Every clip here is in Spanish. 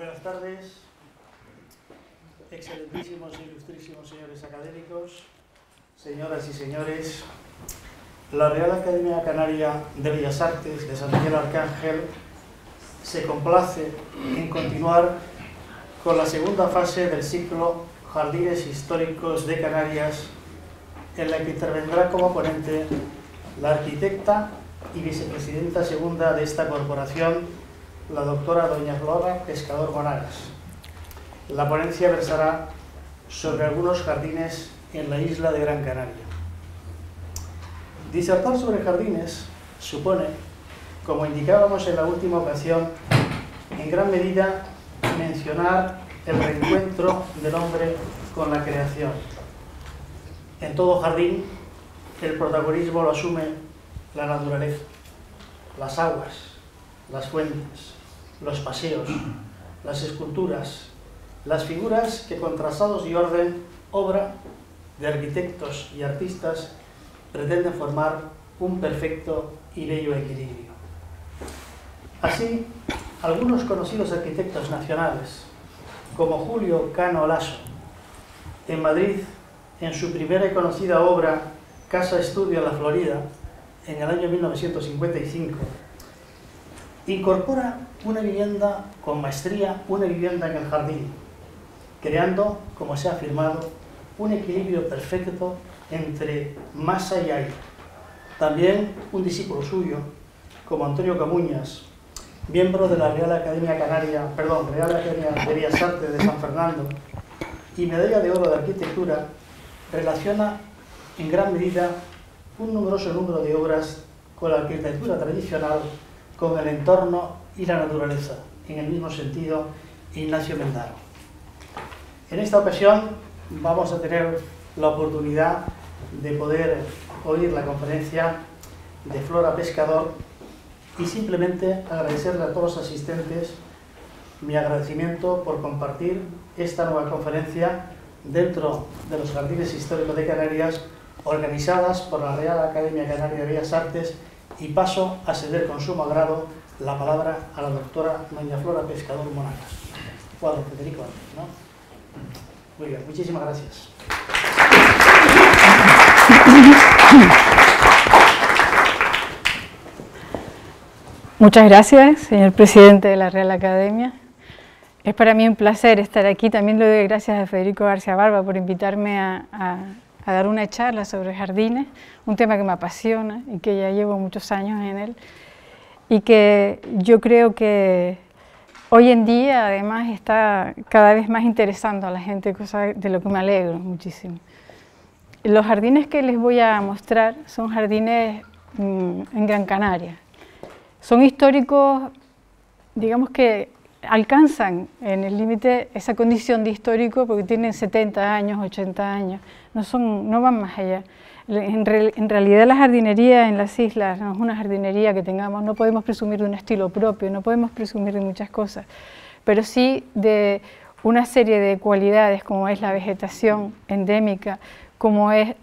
Buenas tardes, excelentísimos e ilustrísimos señores académicos, señoras y señores. La Real Academia Canaria de Bellas Artes de San Miguel Arcángel se complace en continuar con la segunda fase del ciclo Jardines Históricos de Canarias, en la que intervendrá como ponente la arquitecta y vicepresidenta segunda de esta corporación, la doctora doña Flora Pescador Monagas. La ponencia versará sobre algunos jardines en la isla de Gran Canaria. Disertar sobre jardines supone, como indicábamos en la última ocasión, en gran medida mencionar el reencuentro del hombre con la creación. En todo jardín, el protagonismo lo asume la naturaleza, las aguas, las fuentes, los paseos, las esculturas, las figuras que con trazados y orden, obra de arquitectos y artistas, pretenden formar un perfecto y bello equilibrio. Así, algunos conocidos arquitectos nacionales, como Julio Cano Lasso, en Madrid, en su primera y conocida obra, Casa Estudio en la Florida, en el año 1955, incorpora una vivienda con maestría, una vivienda en el jardín, creando, como se ha afirmado, un equilibrio perfecto entre masa y aire. También un discípulo suyo, como Antonio Camuñas, miembro de la Real Academia de Bellas Artes de San Fernando y medalla de oro de arquitectura, relaciona en gran medida un numeroso número de obras con la arquitectura tradicional, con el entorno y la naturaleza, en el mismo sentido, Ignacio Mendaro. En esta ocasión vamos a tener la oportunidad de poder oír la conferencia de Flora Pescador y simplemente agradecerle a todos los asistentes mi agradecimiento por compartir esta nueva conferencia dentro de los Jardines Históricos de Canarias, organizadas por la Real Academia Canaria de Bellas Artes, y paso a ceder con sumo agrado la palabra a la doctora doña Flora Pescador Monagas. Bueno, Federico, ¿no? Muy bien, muchísimas gracias. Muchas gracias, señor presidente de la Real Academia. Es para mí un placer estar aquí. También le doy gracias a Federico García Barba por invitarme a dar una charla sobre jardines, un tema que me apasiona y que ya llevo muchos años en él, y que yo creo que hoy en día además está cada vez más interesando a la gente, cosa de lo que me alegro muchísimo. Los jardines que les voy a mostrar son jardines en Gran Canaria. Son históricos, digamos que alcanzan en el límite esa condición de histórico porque tienen 70 años, 80 años, no van más allá. En realidad la jardinería en las islas no es una jardinería que tengamos, no podemos presumir de un estilo propio, no podemos presumir de muchas cosas, pero sí de una serie de cualidades como es la vegetación endémica, como es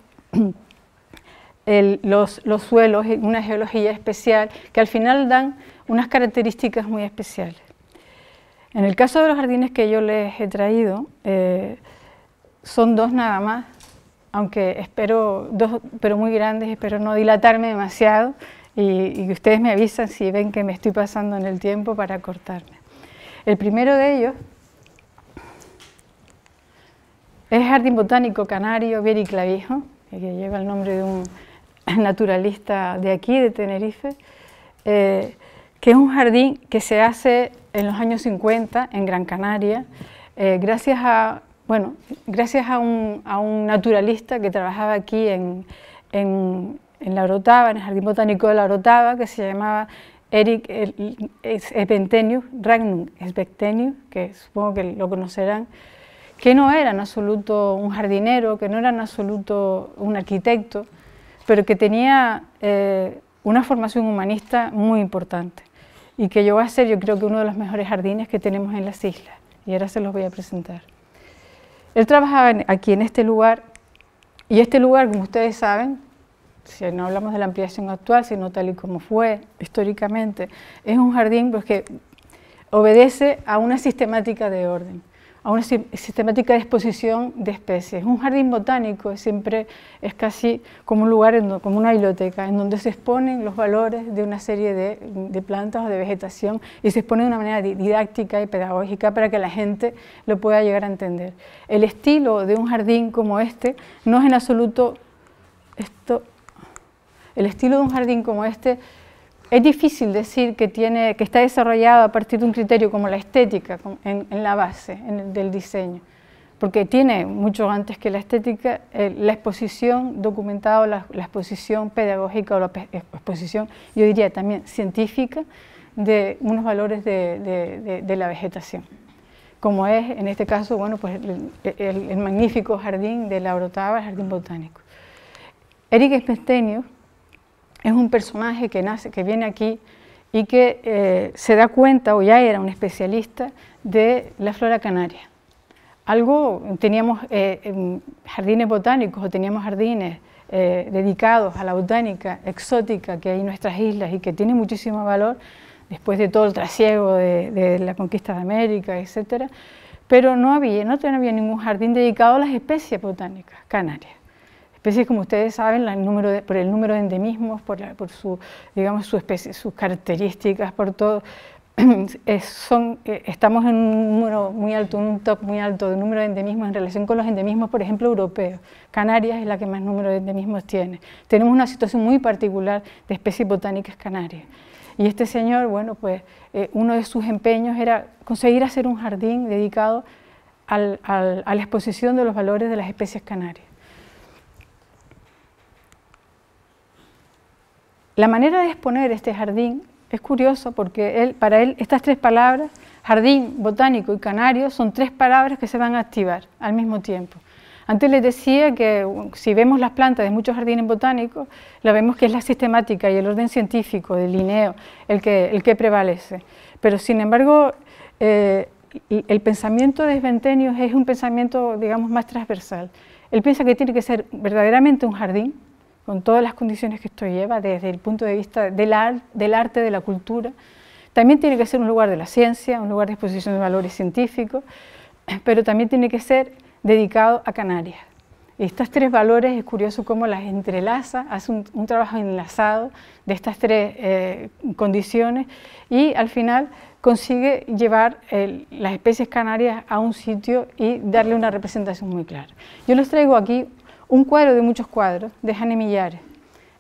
los suelos, una geología especial, que al final dan unas características muy especiales. En el caso de los jardines que yo les he traído, son dos nada más, aunque espero, dos, pero muy grandes, espero no dilatarme demasiado y que ustedes me avisan si ven que me estoy pasando en el tiempo para cortarme. El primero de ellos es el Jardín Botánico Canario Vieri Clavijo, que lleva el nombre de un naturalista de aquí, de Tenerife, que es un jardín que se hace en los años 50 en Gran Canaria, gracias a un naturalista que trabajaba aquí en la Orotava, en el Jardín Botánico de la Orotava, que se llamaba Erik Sventenius, Ragnum Sventenius, que supongo que lo conocerán, que no era en absoluto un jardinero, que no era en absoluto un arquitecto, pero que tenía una formación humanista muy importante y que llegó a ser, yo creo que uno de los mejores jardines que tenemos en las islas, y ahora se los voy a presentar. Él trabajaba aquí en este lugar, y este lugar, como ustedes saben, si no hablamos de la ampliación actual, sino tal y como fue históricamente, es un jardín porque obedece a una sistemática de orden, a una sistemática de exposición de especies. Un jardín botánico siempre es casi como un lugar, como una biblioteca, en donde se exponen los valores de una serie de plantas o de vegetación y se expone de una manera didáctica y pedagógica para que la gente lo pueda llegar a entender. El estilo de un jardín como este no es en absoluto el estilo de un jardín como este. Es difícil decir que está desarrollado a partir de un criterio como la estética en la base del diseño, porque tiene mucho antes que la estética, la exposición documentada, la exposición pedagógica o la exposición, yo diría también científica, de unos valores de la vegetación, como es en este caso, bueno, pues el magnífico jardín de la Orotava, el jardín botánico. Erik Stenius es un personaje que viene aquí y que se da cuenta, o ya era un especialista, de la flora canaria. Teníamos jardines botánicos o teníamos jardines dedicados a la botánica exótica que hay en nuestras islas y que tiene muchísimo valor después de todo el trasiego de la conquista de América, etc. Pero no había ningún jardín dedicado a las especies botánicas canarias. Especies, como ustedes saben, por el número de endemismos, por sus características, por todo, estamos en un número muy alto, un top muy alto de número de endemismos en relación con los endemismos, por ejemplo, europeos. Canarias es la que más número de endemismos tiene. Tenemos una situación muy particular de especies botánicas canarias. Y este señor, bueno, pues uno de sus empeños era conseguir hacer un jardín dedicado a la exposición de los valores de las especies canarias. La manera de exponer este jardín es curioso porque para él estas tres palabras, jardín, botánico y canario, son tres palabras que se van a activar al mismo tiempo. Antes les decía que si vemos las plantas de muchos jardines botánicos, la vemos que es la sistemática y el orden científico del Linneo el que prevalece. Pero sin embargo, el pensamiento de Sventenius es un pensamiento, digamos, más transversal. Él piensa que tiene que ser verdaderamente un jardín, con todas las condiciones que esto lleva, desde el punto de vista del arte, de la cultura. También tiene que ser un lugar de la ciencia, un lugar de exposición de valores científicos, pero también tiene que ser dedicado a Canarias. Y estos tres valores es curioso cómo las entrelaza, hace un trabajo enlazado de estas tres condiciones y al final consigue llevar las especies canarias a un sitio y darle una representación muy clara. Yo les traigo aquí un cuadro de muchos cuadros de Jane Millares.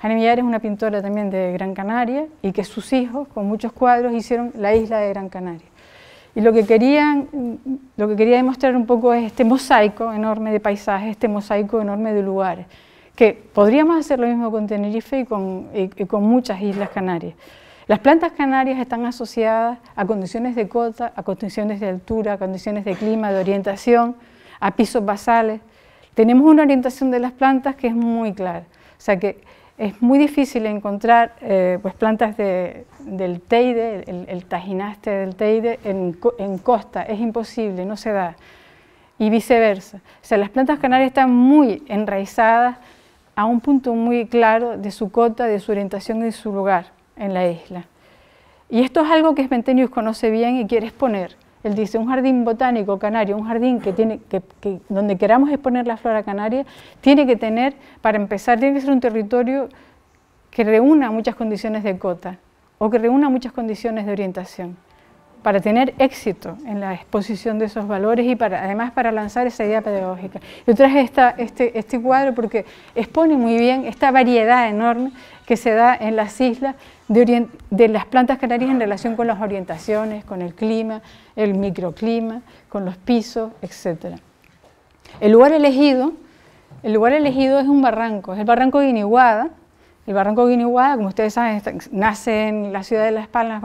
Jane Millares es una pintora también de Gran Canaria y que sus hijos, con muchos cuadros, hicieron la isla de Gran Canaria. Y lo que quería demostrar un poco es este mosaico enorme de paisajes, este mosaico enorme de lugares, que podríamos hacer lo mismo con Tenerife y con muchas islas canarias. Las plantas canarias están asociadas a condiciones de cota, a condiciones de altura, a condiciones de clima, de orientación, a pisos basales. Tenemos una orientación de las plantas que es muy clara, o sea que es muy difícil encontrar pues plantas del Teide, el tajinaste del Teide en costa, es imposible, no se da, y viceversa. O sea, las plantas canarias están muy enraizadas a un punto muy claro de su cota, de su orientación y de su lugar en la isla. Y esto es algo que Sventenius conoce bien y quiere exponer. Él dice, un jardín botánico canario, un jardín donde queramos exponer la flora canaria, tiene que tener, para empezar, tiene que ser un territorio que reúna muchas condiciones de cota o que reúna muchas condiciones de orientación, para tener éxito en la exposición de esos valores y además para lanzar esa idea pedagógica. Yo traje este cuadro porque expone muy bien esta variedad enorme que se da en las islas de las plantas canarias en relación con las orientaciones, con el clima, el microclima, con los pisos, etc. El lugar elegido es un barranco, es el barranco de Guiniguada. El barranco de Guiniguada, como ustedes saben, nace en la ciudad de Las Palmas,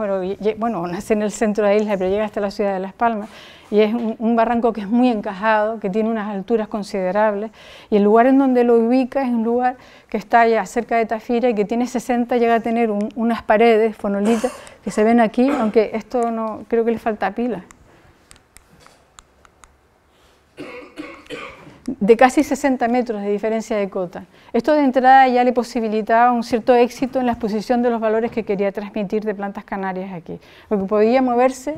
bueno, nace en el centro de la isla, pero llega hasta la ciudad de Las Palmas, y es un barranco que es muy encajado, que tiene unas alturas considerables, y el lugar en donde lo ubica es un lugar que está ya cerca de Tafira y que tiene 60, llega a tener unas paredes, fonolitas, que se ven aquí, aunque esto no, creo que le falta pila. de casi 60 metros de diferencia de cota. Esto de entrada ya le posibilitaba un cierto éxito en la exposición de los valores que quería transmitir de plantas canarias aquí, porque podía moverse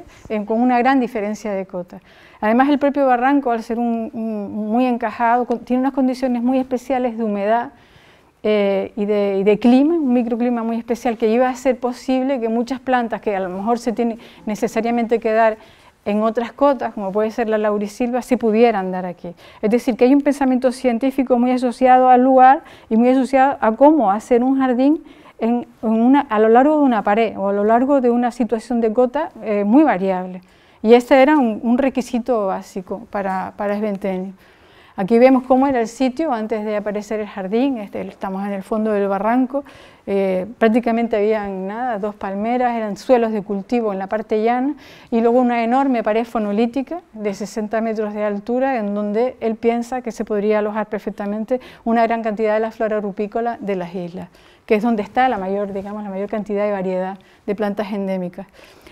con una gran diferencia de cota. Además, el propio barranco, al ser muy encajado, tiene unas condiciones muy especiales de humedad y de clima, un microclima muy especial que iba a hacer posible que muchas plantas que a lo mejor se tienen necesariamente que dar en otras cotas, como puede ser la laurisilva, se pudieran dar aquí. Es decir, que hay un pensamiento científico muy asociado al lugar y muy asociado a cómo hacer un jardín a lo largo de una pared o a lo largo de una situación de cota muy variable. Y este era un requisito básico para Esventenio. Aquí vemos cómo era el sitio antes de aparecer el jardín. Estamos en el fondo del barranco, prácticamente habían nada, 2 palmeras, eran suelos de cultivo en la parte llana y luego una enorme pared fonolítica de 60 metros de altura en donde él piensa que se podría alojar perfectamente una gran cantidad de la flora rupícola de las islas, que es donde está la mayor cantidad y variedad de plantas endémicas.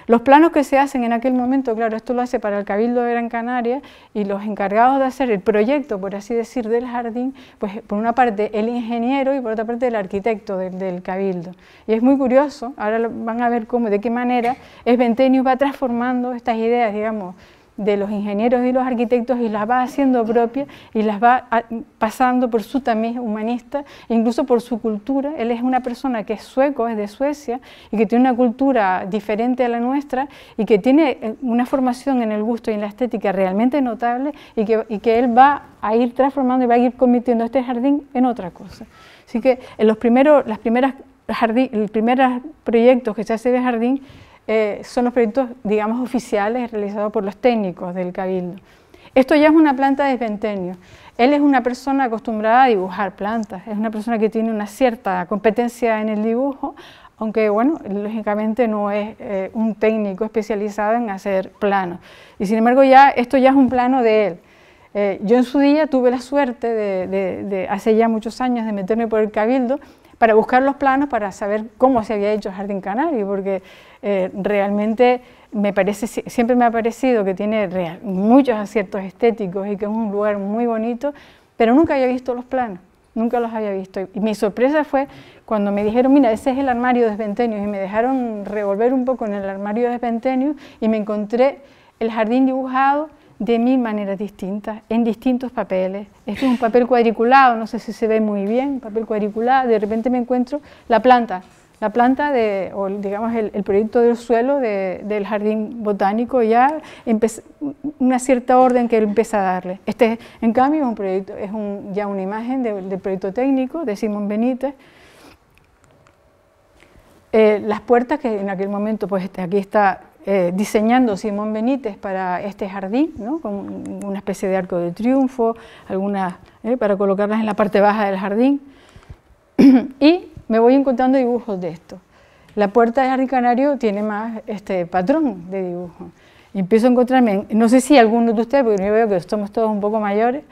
Los planos que se hacen en aquel momento, claro, esto lo hace para el Cabildo de Gran Canaria y los encargados de hacer el proyecto, por así decir, del jardín, pues por una parte el ingeniero y por otra parte el arquitecto del Cabildo. Y es muy curioso, ahora van a ver cómo, de qué manera Esventenio va transformando estas ideas, digamos, de los ingenieros y los arquitectos y las va haciendo propias y las va pasando por su tamiz humanista, incluso por su cultura. Él es una persona que es sueco, es de Suecia y que tiene una cultura diferente a la nuestra y que tiene una formación en el gusto y en la estética realmente notable y que él va a ir transformando y va a ir convirtiendo este jardín en otra cosa. Así que en los primeros proyectos que se hace de jardín son los proyectos, digamos, oficiales realizados por los técnicos del Cabildo. Esto ya es una planta de Esventenio. Él es una persona acostumbrada a dibujar plantas, es una persona que tiene una cierta competencia en el dibujo, aunque, bueno, lógicamente no es un técnico especializado en hacer planos. Y sin embargo, esto ya es un plano de él. Yo en su día tuve la suerte hace ya muchos años, de meterme por el Cabildo para buscar los planos, para saber cómo se había hecho el Jardín Canario, porque realmente siempre me ha parecido que tiene muchos aciertos estéticos y que es un lugar muy bonito, pero nunca había visto los planos, nunca los había visto. Y mi sorpresa fue cuando me dijeron, mira, ese es el armario de Esventenio, y me dejaron revolver un poco en el armario de Esventenio y me encontré el jardín dibujado de 1000 maneras distintas, en distintos papeles. Este es un papel cuadriculado, no sé si se ve muy bien, papel cuadriculado. De repente me encuentro la planta o digamos el proyecto del suelo del jardín botánico, ya una cierta orden que él empieza a darle. Este, en cambio, es un proyecto, ya una imagen del proyecto técnico de Simón Benítez. Las puertas que en aquel momento, pues aquí está diseñando Simón Benítez para este jardín, ¿no? Con una especie de arco de triunfo, algunas para colocarlas en la parte baja del jardín. Y me voy encontrando dibujos de esto. La puerta del Jardín Canario tiene más patrón de dibujo. Y empiezo a encontrarme, no sé si algunos de ustedes, porque yo veo que somos todos un poco mayores,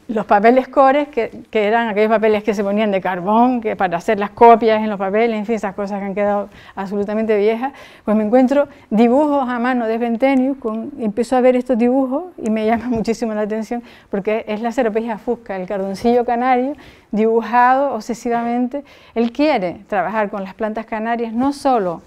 los papeles cores, que eran aquellos papeles que se ponían de carbón, que para hacer las copias en los papeles, en fin, esas cosas que han quedado absolutamente viejas, pues me encuentro dibujos a mano de Esventenio, empiezo a ver estos dibujos y me llama muchísimo la atención, porque es la Ceropegia fusca, el cardoncillo canario, dibujado obsesivamente. Él quiere trabajar con las plantas canarias, no solo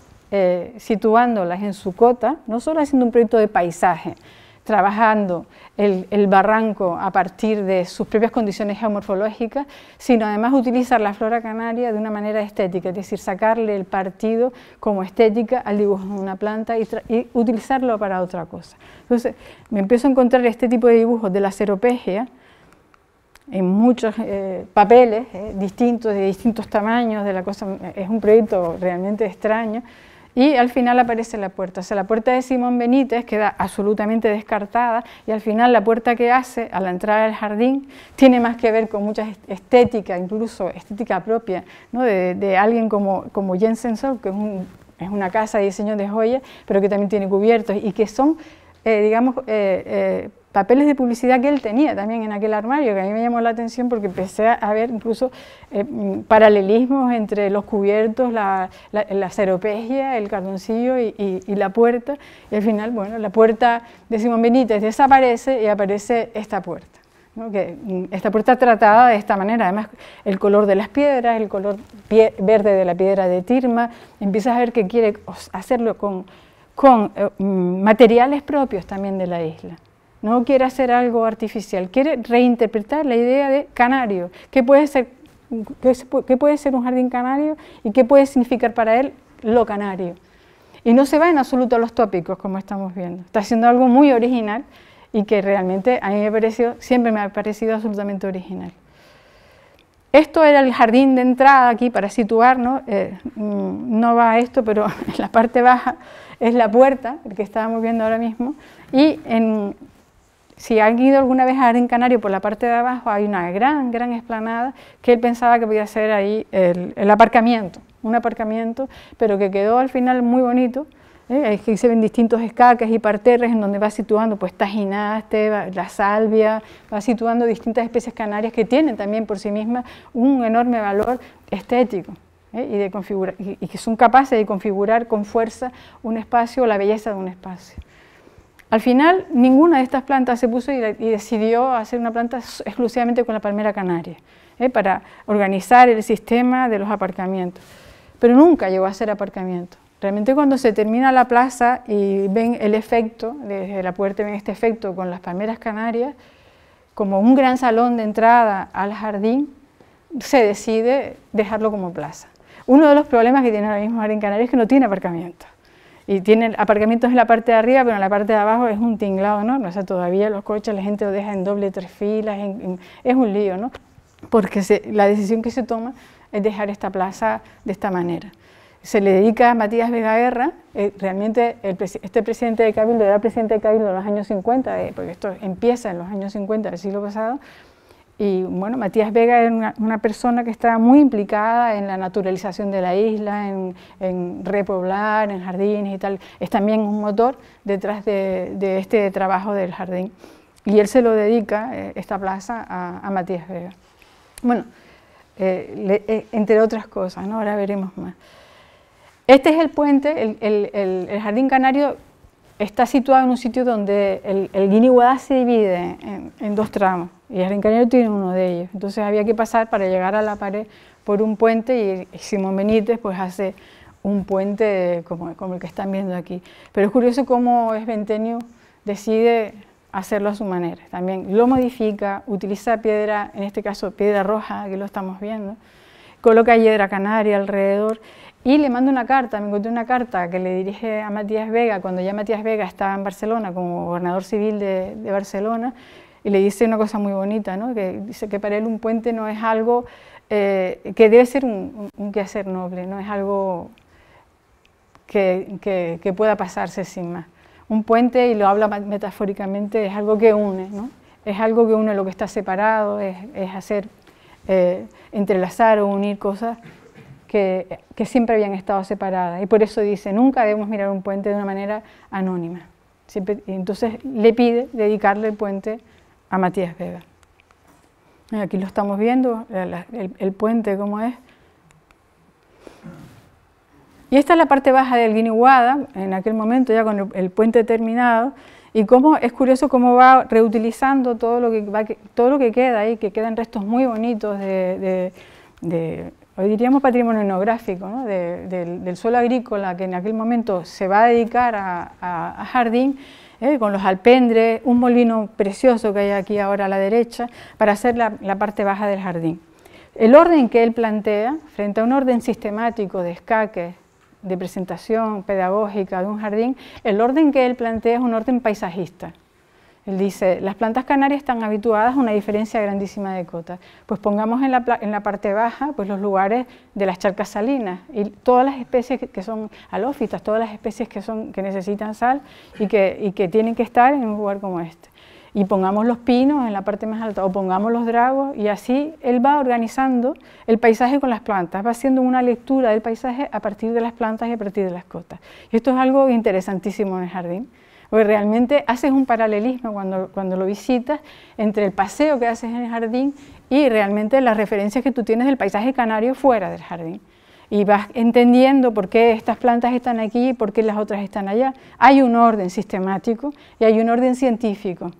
situándolas en su cota, no solo haciendo un proyecto de paisaje, trabajando el barranco a partir de sus propias condiciones geomorfológicas, sino además utilizar la flora canaria de una manera estética, es decir, sacarle el partido como estética al dibujo de una planta y utilizarlo para otra cosa. Entonces, me empiezo a encontrar este tipo de dibujos de la Ceropegia en muchos papeles distintos, de distintos tamaños, es un proyecto realmente extraño. Y al final aparece la puerta, o sea, la puerta de Simón Benítez queda absolutamente descartada y al final la puerta que hace a la entrada del jardín tiene más que ver con mucha estética, incluso estética propia, ¿no? de alguien como Jensen Sol, que es una casa de diseño de joyas, pero que también tiene cubiertos y que son, digamos, papeles de publicidad que él tenía también en aquel armario, que a mí me llamó la atención porque empecé a ver incluso paralelismos entre los cubiertos, la ceropegia, el cardoncillo y la puerta, y al final, bueno, la puerta de Simón Benítez desaparece y aparece esta puerta, ¿no? Que esta puerta tratada de esta manera, además el color de las piedras, el color verde de la piedra de Tirma, empiezas a ver que quiere hacerlo con materiales propios también de la isla. No quiere hacer algo artificial, quiere reinterpretar la idea de canario. ¿Qué puede ser un jardín canario y qué puede significar para él lo canario? Y no se va en absoluto a los tópicos, como estamos viendo. Está haciendo algo muy original y que realmente a mí siempre me ha parecido absolutamente original. Esto era el jardín de entrada aquí para situarnos, no va a esto, pero en la parte baja es la puerta, el que estábamos viendo ahora mismo, y si han ido alguna vez a Jardín Canario, por la parte de abajo hay una gran explanada que él pensaba que podía ser ahí el aparcamiento, un aparcamiento, pero que quedó al final muy bonito. Aquí se ven distintos escaques y parterres en donde va situando pues tajinaste, la salvia, va situando distintas especies canarias que tienen también por sí mismas un enorme valor estético y que son capaces de configurar con fuerza un espacio o la belleza de un espacio. Al final, ninguna de estas plantas se puso y decidió hacer una planta exclusivamente con la palmera canaria, para organizar el sistema de los aparcamientos. Pero nunca llegó a ser aparcamiento. Realmente cuando se termina la plaza y ven el efecto, desde la puerta ven este efecto con las palmeras canarias, como un gran salón de entrada al jardín, se decide dejarlo como plaza. Uno de los problemas que tiene ahora mismo Jardín Canario es que no tiene aparcamiento. Y tienen aparcamientos en la parte de arriba, pero en la parte de abajo es un tinglado enorme. O sea, todavía los coches la gente los deja en doble, 3 filas, es un lío, ¿no? Porque la decisión que se toma es dejar esta plaza de esta manera. Se le dedica a Matías Vega Guerra, realmente este presidente de Cabildo era presidente de Cabildo en los años 50, porque esto empieza en los años 50 del siglo pasado, y bueno, Matías Vega era una persona que estaba muy implicada en la naturalización de la isla, en repoblar, en jardines y tal. Es también un motor detrás de este trabajo del jardín. Y él se lo dedica, esta plaza, a Matías Vega. Bueno, entre otras cosas, ¿no? Ahora veremos más. Este es el puente, el Jardín Canario está situado en un sitio donde el Guiniguadá se divide en 2 tramos y el Jardín Canario tiene uno de ellos. Entonces había que pasar para llegar a la pared por un puente y Simón Benítez pues hace un puente como el que están viendo aquí. Pero es curioso cómo Esventenio decide hacerlo a su manera. También lo modifica, utiliza piedra, en este caso piedra roja, que lo estamos viendo, coloca hiedra canaria alrededor. Y le mando una carta, me encontré una carta que le dirige a Matías Vega, cuando ya Matías Vega estaba en Barcelona como gobernador civil de Barcelona, y le dice una cosa muy bonita, ¿no? Que dice que para él un puente no es algo que debe ser un quehacer noble, no es algo que pueda pasarse sin más. Un puente, y lo habla metafóricamente, es algo que une, ¿no? Es algo que une lo que está separado, es hacer, entrelazar o unir cosas que siempre habían estado separadas, y por eso dice, nunca debemos mirar un puente de una manera anónima. Siempre, y entonces le pide dedicarle el puente a Matías Vega. Aquí lo estamos viendo, el puente como es. Y esta es la parte baja del Guiniguadá, en aquel momento ya con el puente terminado, y cómo es curioso cómo va reutilizando todo lo que queda ahí, que quedan restos muy bonitos hoy diríamos patrimonio etnográfico, ¿no? del suelo agrícola que en aquel momento se va a dedicar a jardín, con los alpendres, un molino precioso que hay aquí ahora a la derecha, para hacer la parte baja del jardín. El orden que él plantea, frente a un orden sistemático de escaques, de presentación pedagógica de un jardín, el orden que él plantea es un orden paisajista. Él dice, las plantas canarias están habituadas a una diferencia grandísima de cotas. Pues pongamos en la parte baja pues los lugares de las charcas salinas y todas las especies que son halófitas, todas las especies que necesitan sal y que tienen que estar en un lugar como este. Y pongamos los pinos en la parte más alta o pongamos los dragos, y así él va organizando el paisaje con las plantas, va haciendo una lectura del paisaje a partir de las plantas y a partir de las cotas. Y esto es algo interesantísimo en el jardín, porque realmente haces un paralelismo cuando lo visitas entre el paseo que haces en el jardín y realmente las referencias que tú tienes del paisaje canario fuera del jardín. Y vas entendiendo por qué estas plantas están aquí y por qué las otras están allá. Hay un orden sistemático y hay un orden científico.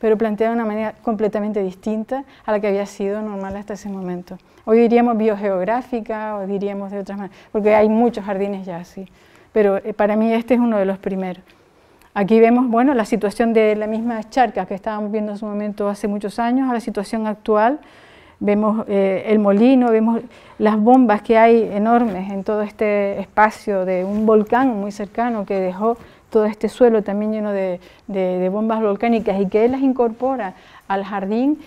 pero planteada de una manera completamente distinta a la que había sido normal hasta ese momento. Hoy diríamos biogeográfica o diríamos de otras maneras, porque hay muchos jardines ya así, pero para mí este es uno de los primeros. Aquí vemos, bueno, la situación de la misma charca que estábamos viendo en su momento hace muchos años a la situación actual. Vemos el molino, vemos las bombas que hay enormes en todo este espacio de un volcán muy cercano que dejó todo este suelo también lleno de bombas volcánicas y que él las incorpora al jardín,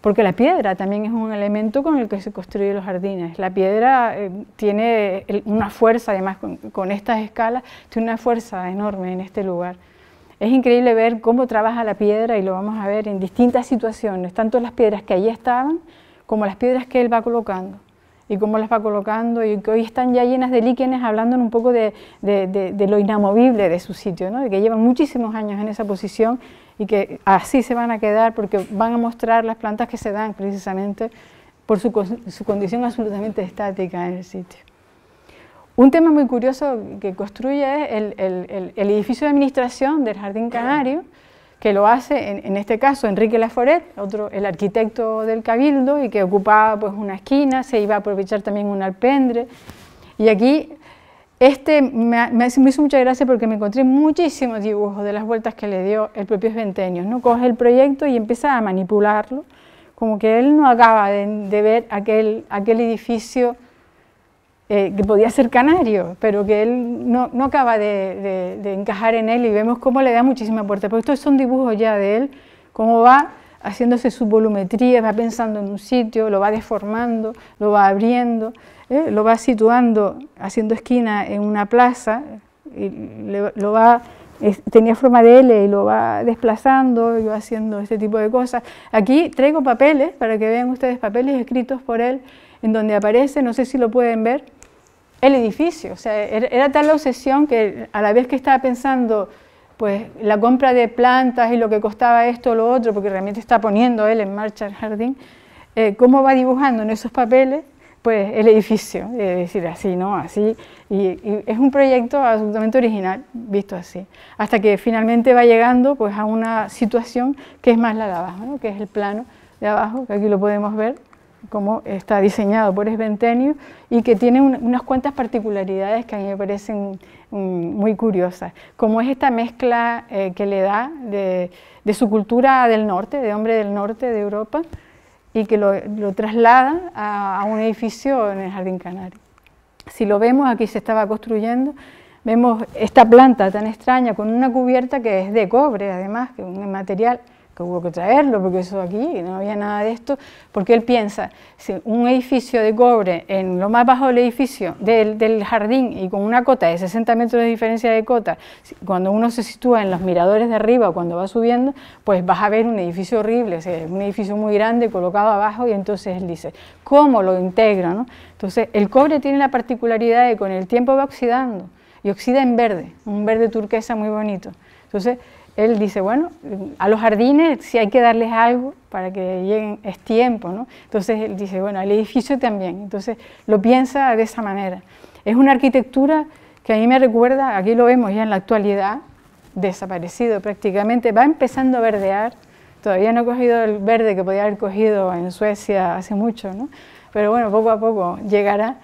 porque la piedra también es un elemento con el que se construyen los jardines. La piedra tiene una fuerza, además con estas escalas, tiene una fuerza enorme en este lugar. Es increíble ver cómo trabaja la piedra y lo vamos a ver en distintas situaciones, tanto las piedras que allí estaban como las piedras que él va colocando y cómo las va colocando y que hoy están ya llenas de líquenes, hablando un poco de lo inamovible de su sitio, ¿no? De que llevan muchísimos años en esa posición y que así se van a quedar porque van a mostrar las plantas que se dan precisamente por su condición absolutamente estática en el sitio. Un tema muy curioso que construye es el edificio de administración del Jardín Canario, que lo hace, en este caso, Enrique Laforet, el arquitecto del Cabildo, y que ocupaba pues, una esquina, se iba a aprovechar también un alpendre. Y aquí, me hizo mucha gracia porque me encontré muchísimos dibujos de las vueltas que le dio el propio Sventenius, ¿no? Coge el proyecto y empieza a manipularlo, como que él no acaba de ver aquel edificio que podía ser canario, pero que él no acaba de encajar en él, y vemos cómo le da muchísima puerta, porque estos son dibujos ya de él, cómo va haciéndose su volumetría, va pensando en un sitio, lo va deformando, lo va abriendo, lo va situando, haciendo esquina en una plaza, y tenía forma de L y lo va desplazando, y va haciendo este tipo de cosas. Aquí traigo papeles, para que vean ustedes papeles escritos por él, en donde aparece, no sé si lo pueden ver, el edificio. O sea, era tal la obsesión que a la vez que estaba pensando pues, la compra de plantas y lo que costaba esto o lo otro, porque realmente está poniendo él en marcha el jardín, cómo va dibujando en esos papeles pues, el edificio, es decir, así, ¿no? Así, y es un proyecto absolutamente original, visto así, hasta que finalmente va llegando pues, a una situación que es más la de abajo, ¿no? Que es el plano de abajo, que aquí lo podemos ver, cómo está diseñado por Sventenius y que tiene unas cuantas particularidades que a mí me parecen muy curiosas, como es esta mezcla que le da de su cultura del norte, de hombre del norte de Europa, y que lo traslada a un edificio en el Jardín Canario. Si lo vemos, aquí se estaba construyendo, vemos esta planta tan extraña con una cubierta que es de cobre, además, que es un material que hubo que traerlo, porque eso aquí no había nada de esto, porque él piensa, si un edificio de cobre en lo más bajo del edificio, del jardín, y con una cota de 60 metros de diferencia de cota, cuando uno se sitúa en los miradores de arriba o cuando va subiendo, pues vas a ver un edificio horrible, o sea, un edificio muy grande colocado abajo, y entonces él dice, ¿cómo lo integra, no? Entonces, el cobre tiene la particularidad de que con el tiempo va oxidando, y oxida en verde, un verde turquesa muy bonito. Entonces, él dice, bueno, a los jardines si hay que darles algo para que lleguen, es tiempo, ¿no? Entonces él dice, bueno, al edificio también, entonces lo piensa de esa manera. Es una arquitectura que a mí me recuerda, aquí lo vemos ya en la actualidad, desaparecido prácticamente, va empezando a verdear, todavía no ha cogido el verde que podía haber cogido en Suecia hace mucho, ¿no? Pero bueno, poco a poco llegará.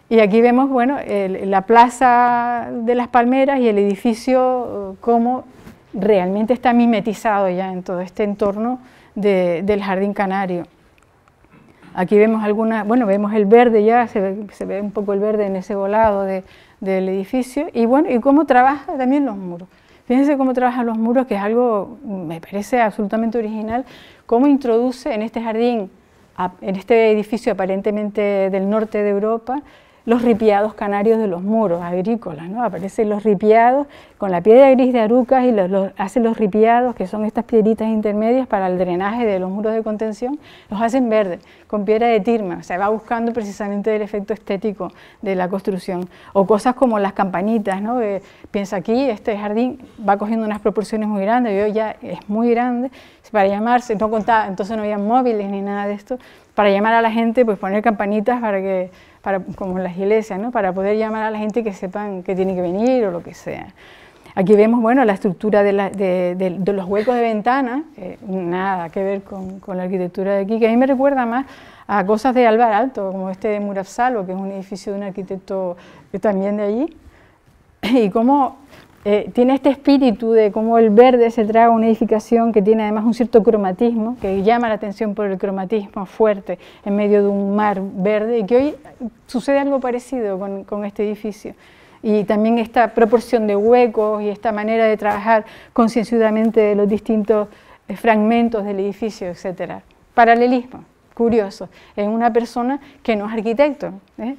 Y aquí vemos, bueno, la plaza de las palmeras y el edificio como realmente está mimetizado ya en todo este entorno del Jardín Canario. Aquí vemos vemos el verde ya, se ve un poco el verde en ese volado del edificio, y bueno, y cómo trabaja también los muros. Fíjense cómo trabajan los muros, que es algo, me parece absolutamente original, cómo introduce en este jardín, en este edificio aparentemente del norte de Europa, los ripiados canarios de los muros agrícolas, ¿no? Aparecen los ripiados con la piedra gris de Arucas y hacen los ripiados, que son estas piedritas intermedias para el drenaje de los muros de contención, los hacen verdes, con piedra de Tirma, o sea, va buscando precisamente el efecto estético de la construcción. O cosas como las campanitas, ¿no? Piensa aquí, este jardín va cogiendo unas proporciones muy grandes, y hoy ya es muy grande, para llamarse, no contaba, entonces no había móviles ni nada de esto, para llamar a la gente, pues poner campanitas como en las iglesias, ¿no? Para poder llamar a la gente que sepan que tiene que venir o lo que sea. Aquí vemos, bueno, la estructura de los huecos de ventana, nada que ver con la arquitectura de aquí, que a mí me recuerda más a cosas de Alvar Aalto, como este de Murad Salo, que es un edificio de un arquitecto también de allí, y cómo tiene este espíritu de cómo el verde se traga una edificación que tiene además un cierto cromatismo, que llama la atención por el cromatismo fuerte en medio de un mar verde, y que hoy sucede algo parecido con este edificio. Y también esta proporción de huecos y esta manera de trabajar concienzudamente de los distintos fragmentos del edificio, etc. Paralelismo, curioso, en una persona que no es arquitecto,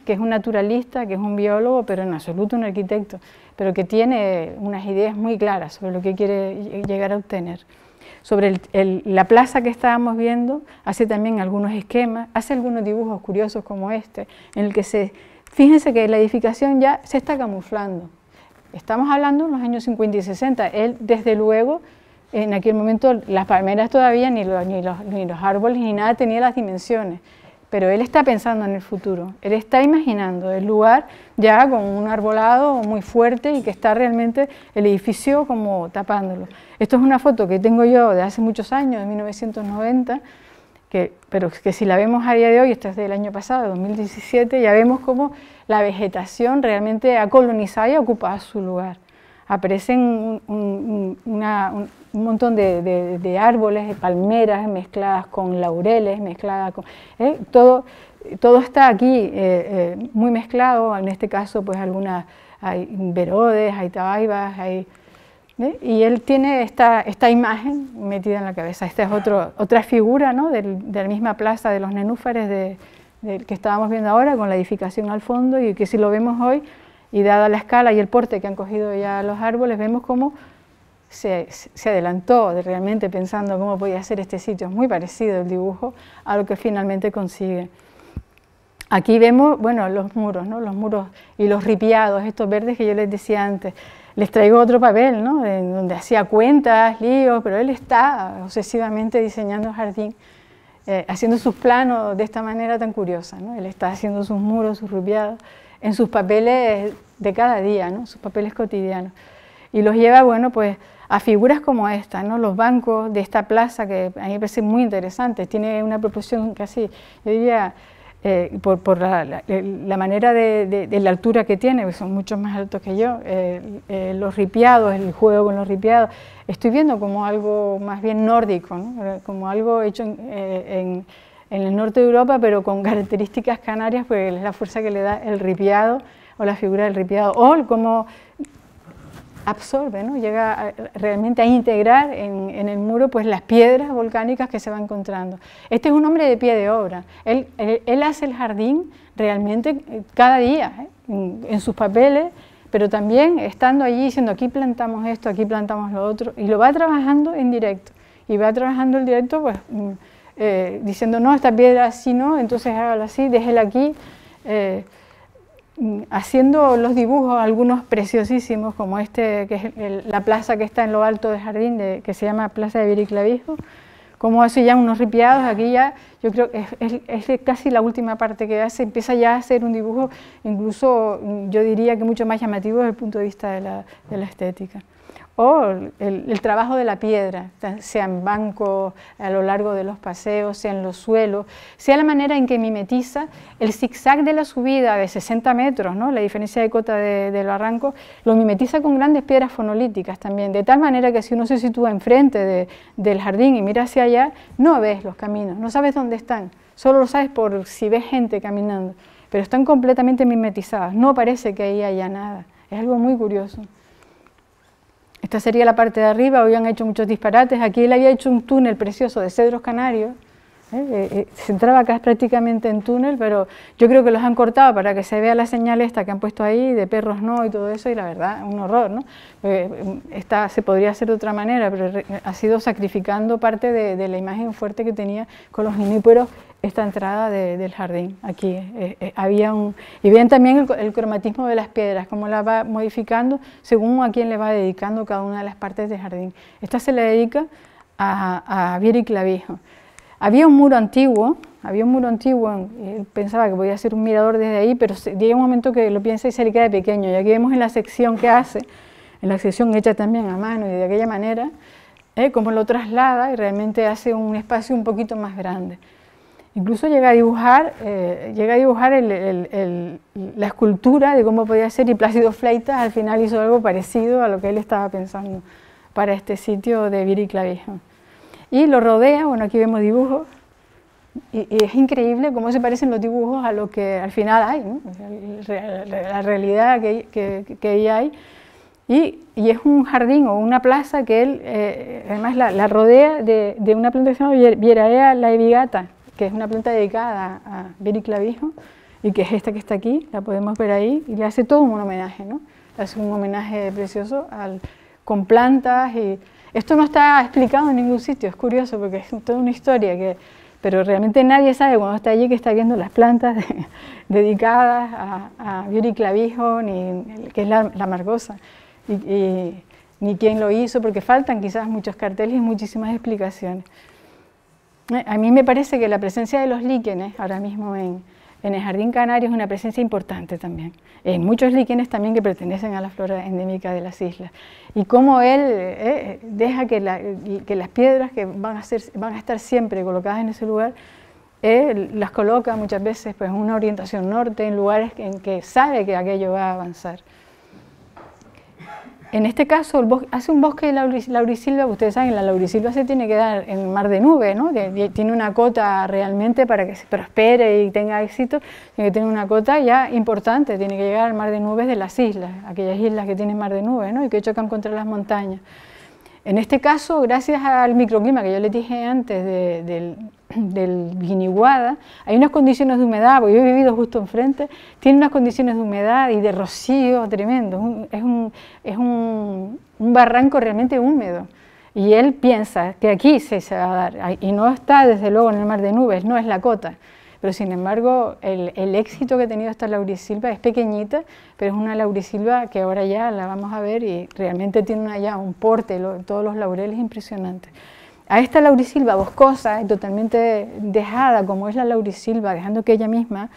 que es un naturalista, que es un biólogo, pero en absoluto un arquitecto, pero que tiene unas ideas muy claras sobre lo que quiere llegar a obtener. Sobre la plaza que estábamos viendo, hace también algunos esquemas, hace algunos dibujos curiosos como este, en el que fíjense que la edificación ya se está camuflando. Estamos hablando en los años 50 y 60, él desde luego, en aquel momento las palmeras todavía, ni los árboles, ni nada tenía las dimensiones, pero él está pensando en el futuro, él está imaginando el lugar ya con un arbolado muy fuerte y que está realmente el edificio como tapándolo. Esto es una foto que tengo yo de hace muchos años, de 1990, pero que si la vemos a día de hoy, esta es del año pasado, 2017, ya vemos cómo la vegetación realmente ha colonizado y ha ocupado su lugar. Aparecen un montón de árboles, de palmeras mezcladas con laureles, mezcladas con... Todo está aquí muy mezclado, en este caso pues hay verodes, hay tabaibas, y él tiene esta imagen metida en la cabeza. Esta es otra figura, ¿no?, de la misma plaza de los nenúfares que estábamos viendo ahora, con la edificación al fondo, y que si lo vemos hoy, y dada la escala y el porte que han cogido ya los árboles, vemos cómo se adelantó realmente pensando cómo podía ser este sitio. Es muy parecido el dibujo a lo que finalmente consigue. Aquí vemos, bueno, los muros, ¿no?, los muros y los ripiados, estos verdes que yo les decía antes. Les traigo otro papel, ¿no?, donde hacía cuentas, líos, pero él está obsesivamente diseñando el jardín, haciendo sus planos de esta manera tan curiosa, ¿no? Él está haciendo sus muros, sus ripiados, en sus papeles de cada día, ¿no?, sus papeles cotidianos. Y los lleva, bueno, pues a figuras como esta, ¿no?, los bancos de esta plaza, que a mí me parece muy interesante, tiene una proporción casi, yo diría, por la manera de la altura que tiene, que son mucho más altos que yo, los ripiados, el juego con los ripiados, estoy viendo como algo más bien nórdico, ¿no?, como algo hecho en el norte de Europa, pero con características canarias, porque es la fuerza que le da el ripiado, o la figura del ripiado, o como absorbe, ¿no?, llega realmente a integrar en el muro pues las piedras volcánicas que se va encontrando. Este es un hombre de pie de obra, él hace el jardín realmente cada día, en sus papeles, pero también estando allí diciendo aquí plantamos esto, aquí plantamos lo otro, y lo va trabajando en directo, y va trabajando en directo pues diciendo no, esta piedra así no, entonces hágalo así, déjela aquí, haciendo los dibujos, algunos preciosísimos, como este, que es la plaza que está en lo alto del jardín, que se llama Plaza de Vieri-Clavijo, como hace ya unos ripiados, aquí ya, yo creo que es casi la última parte que hace, empieza ya a hacer un dibujo, incluso yo diría que mucho más llamativo desde el punto de vista de la estética. O el trabajo de la piedra, sea en bancos, a lo largo de los paseos, sea en los suelos, sea la manera en que mimetiza el zigzag de la subida de 60 metros, ¿no?, la diferencia de cota del barranco, lo mimetiza con grandes piedras fonolíticas también, de tal manera que si uno se sitúa enfrente del jardín y mira hacia allá, no ves los caminos, no sabes dónde están, solo lo sabes por si ves gente caminando, pero están completamente mimetizadas, no parece que ahí haya nada, es algo muy curioso. Esta sería la parte de arriba, hoy han hecho muchos disparates, aquí él había hecho un túnel precioso de cedros canarios, se entraba acá prácticamente en túnel, pero yo creo que los han cortado para que se vea la señal esta que han puesto ahí, de perros no y todo eso, y la verdad, un horror, ¿no? Esta se podría hacer de otra manera, pero ha sido sacrificando parte de la imagen fuerte que tenía con los viníperos esta entrada del jardín. Aquí había y vean también el cromatismo de las piedras, cómo la va modificando según a quién le va dedicando cada una de las partes del jardín. Esta se le dedica a Vieri-Clavijo. Había un muro antiguo, pensaba que podía ser un mirador desde ahí, pero llega un momento que lo piensa y se le queda pequeño, y aquí vemos en la sección que hace, en la exhibición hecha también a mano y de aquella manera, cómo lo traslada y realmente hace un espacio un poquito más grande. Incluso llega a dibujar la escultura de cómo podía ser, y Plácido Fleitas al final hizo algo parecido a lo que él estaba pensando para este sitio de Viera y Clavijo. Y lo rodea, bueno, aquí vemos dibujos, y es increíble cómo se parecen los dibujos a lo que al final hay, ¿no? La realidad que ahí hay. Y es un jardín o una plaza que él, además la rodea de una planta que se llama Vieraea laevigata, que es una planta dedicada a Viera y Clavijo, y que es esta que está aquí, la podemos ver ahí, y le hace todo un homenaje, ¿no? Le hace un homenaje precioso con plantas, y esto no está explicado en ningún sitio, es curioso porque es toda una historia, pero realmente nadie sabe cuando está allí que está viendo las plantas dedicadas a Viera y Clavijo, ni que es la margosa, ni quién lo hizo, porque faltan quizás muchos carteles y muchísimas explicaciones. A mí me parece que la presencia de los líquenes ahora mismo en el Jardín Canario es una presencia importante también. Hay muchos líquenes también que pertenecen a la flora endémica de las islas. Y cómo él deja que las piedras que van a estar siempre colocadas en ese lugar, las coloca muchas veces pues, en una orientación norte, en lugares en que sabe que aquello va a avanzar. En este caso, hace un bosque de laurisilva. Ustedes saben, la laurisilva se tiene que dar en el mar de nubes, ¿no? Tiene una cota realmente para que se prospere y tenga éxito, tiene que tener una cota ya importante, tiene que llegar al mar de nubes de las islas, aquellas islas que tienen mar de nubes, ¿no? Y que chocan contra las montañas. En este caso, gracias al microclima que yo les dije antes del Guiniguada, hay unas condiciones de humedad, porque yo he vivido justo enfrente, tiene unas condiciones de humedad y de rocío tremendo, es un barranco realmente húmedo, y él piensa que aquí se va a dar, y no está desde luego en el mar de nubes, no es la cota, pero sin embargo el éxito que ha tenido esta laurisilva es pequeñita, pero es una laurisilva que ahora ya la vamos a ver y realmente tiene ya un porte, todos los laureles impresionantes. A esta laurisilva boscosa y totalmente dejada como es la laurisilva, dejando que ella misma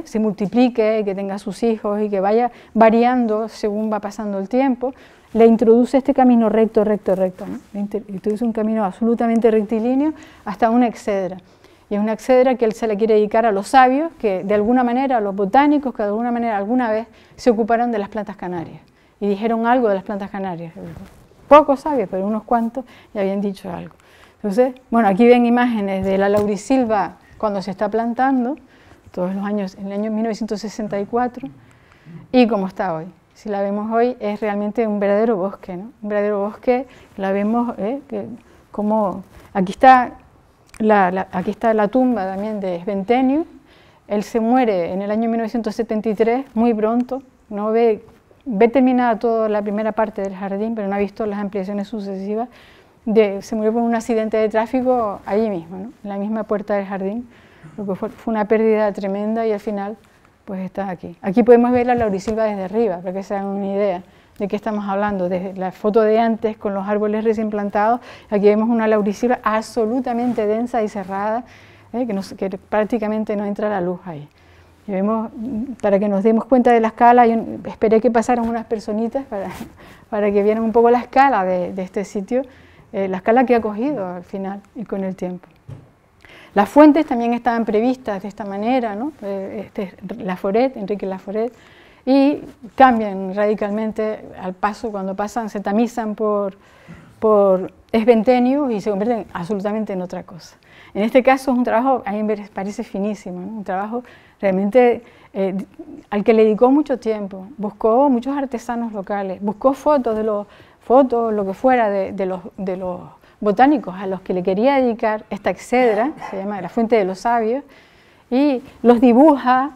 se multiplique, que tenga sus hijos y que vaya variando según va pasando el tiempo, le introduce este camino recto, ¿no? Le introduce un camino absolutamente rectilíneo hasta una excedra. Y es una excedra que él se la quiere dedicar a los sabios, que de alguna manera, a los botánicos, que de alguna manera alguna vez se ocuparon de las plantas canarias y dijeron algo de las plantas canarias. Pocos sabios, pero unos cuantos ya habían dicho algo. Entonces, bueno, aquí ven imágenes de la laurisilva cuando se está plantando, todos los años, en el año 1964, y como está hoy. Si la vemos hoy, es realmente un verdadero bosque, ¿no? Un verdadero bosque, la vemos como aquí está la tumba también de Sventenius. Él se muere en el año 1973, muy pronto, no ve terminada toda la primera parte del jardín, pero no ha visto las ampliaciones sucesivas. Se murió por un accidente de tráfico allí mismo, ¿no? En la misma puerta del jardín, lo que fue una pérdida tremenda y al final pues está aquí. Aquí podemos ver la laurisilva desde arriba, para que se hagan una idea de qué estamos hablando, desde la foto de antes con los árboles recién plantados. Aquí vemos una laurisilva absolutamente densa y cerrada, que prácticamente no entra la luz ahí. Y vemos, para que nos demos cuenta de la escala, yo esperé que pasaran unas personitas para que vieran un poco la escala de este sitio, la escala que ha cogido al final y con el tiempo. Las fuentes también estaban previstas de esta manera, ¿no? Laforet, Enrique Laforet, y cambian radicalmente al paso, cuando pasan, se tamizan por Sventenius y se convierten absolutamente en otra cosa. En este caso es un trabajo, a mí me parece finísimo, ¿no? Un trabajo realmente al que le dedicó mucho tiempo, buscó muchos artesanos locales, buscó fotos, lo que fuera de los botánicos a los que le quería dedicar esta excedra, se llama la Fuente de los Sabios, y los dibuja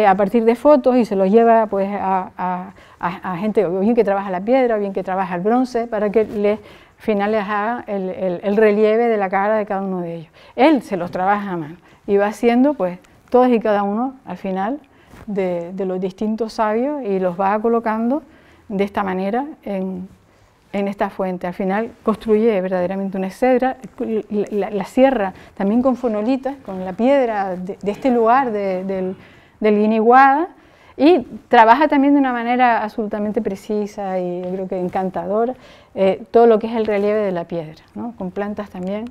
a partir de fotos y se los lleva pues, a gente o bien que trabaja la piedra o bien que trabaja el bronce para que al final les haga el relieve de la cara de cada uno de ellos. Él se los trabaja a mano y va haciendo pues, todos y cada uno al final de los distintos sabios y los va colocando de esta manera en esta fuente. Al final construye verdaderamente una excedra, la cierra también con fonolitas, con la piedra de este lugar del Guiniguada, Y trabaja también de una manera absolutamente precisa y yo creo que encantadora todo lo que es el relieve de la piedra, ¿no? Con plantas también,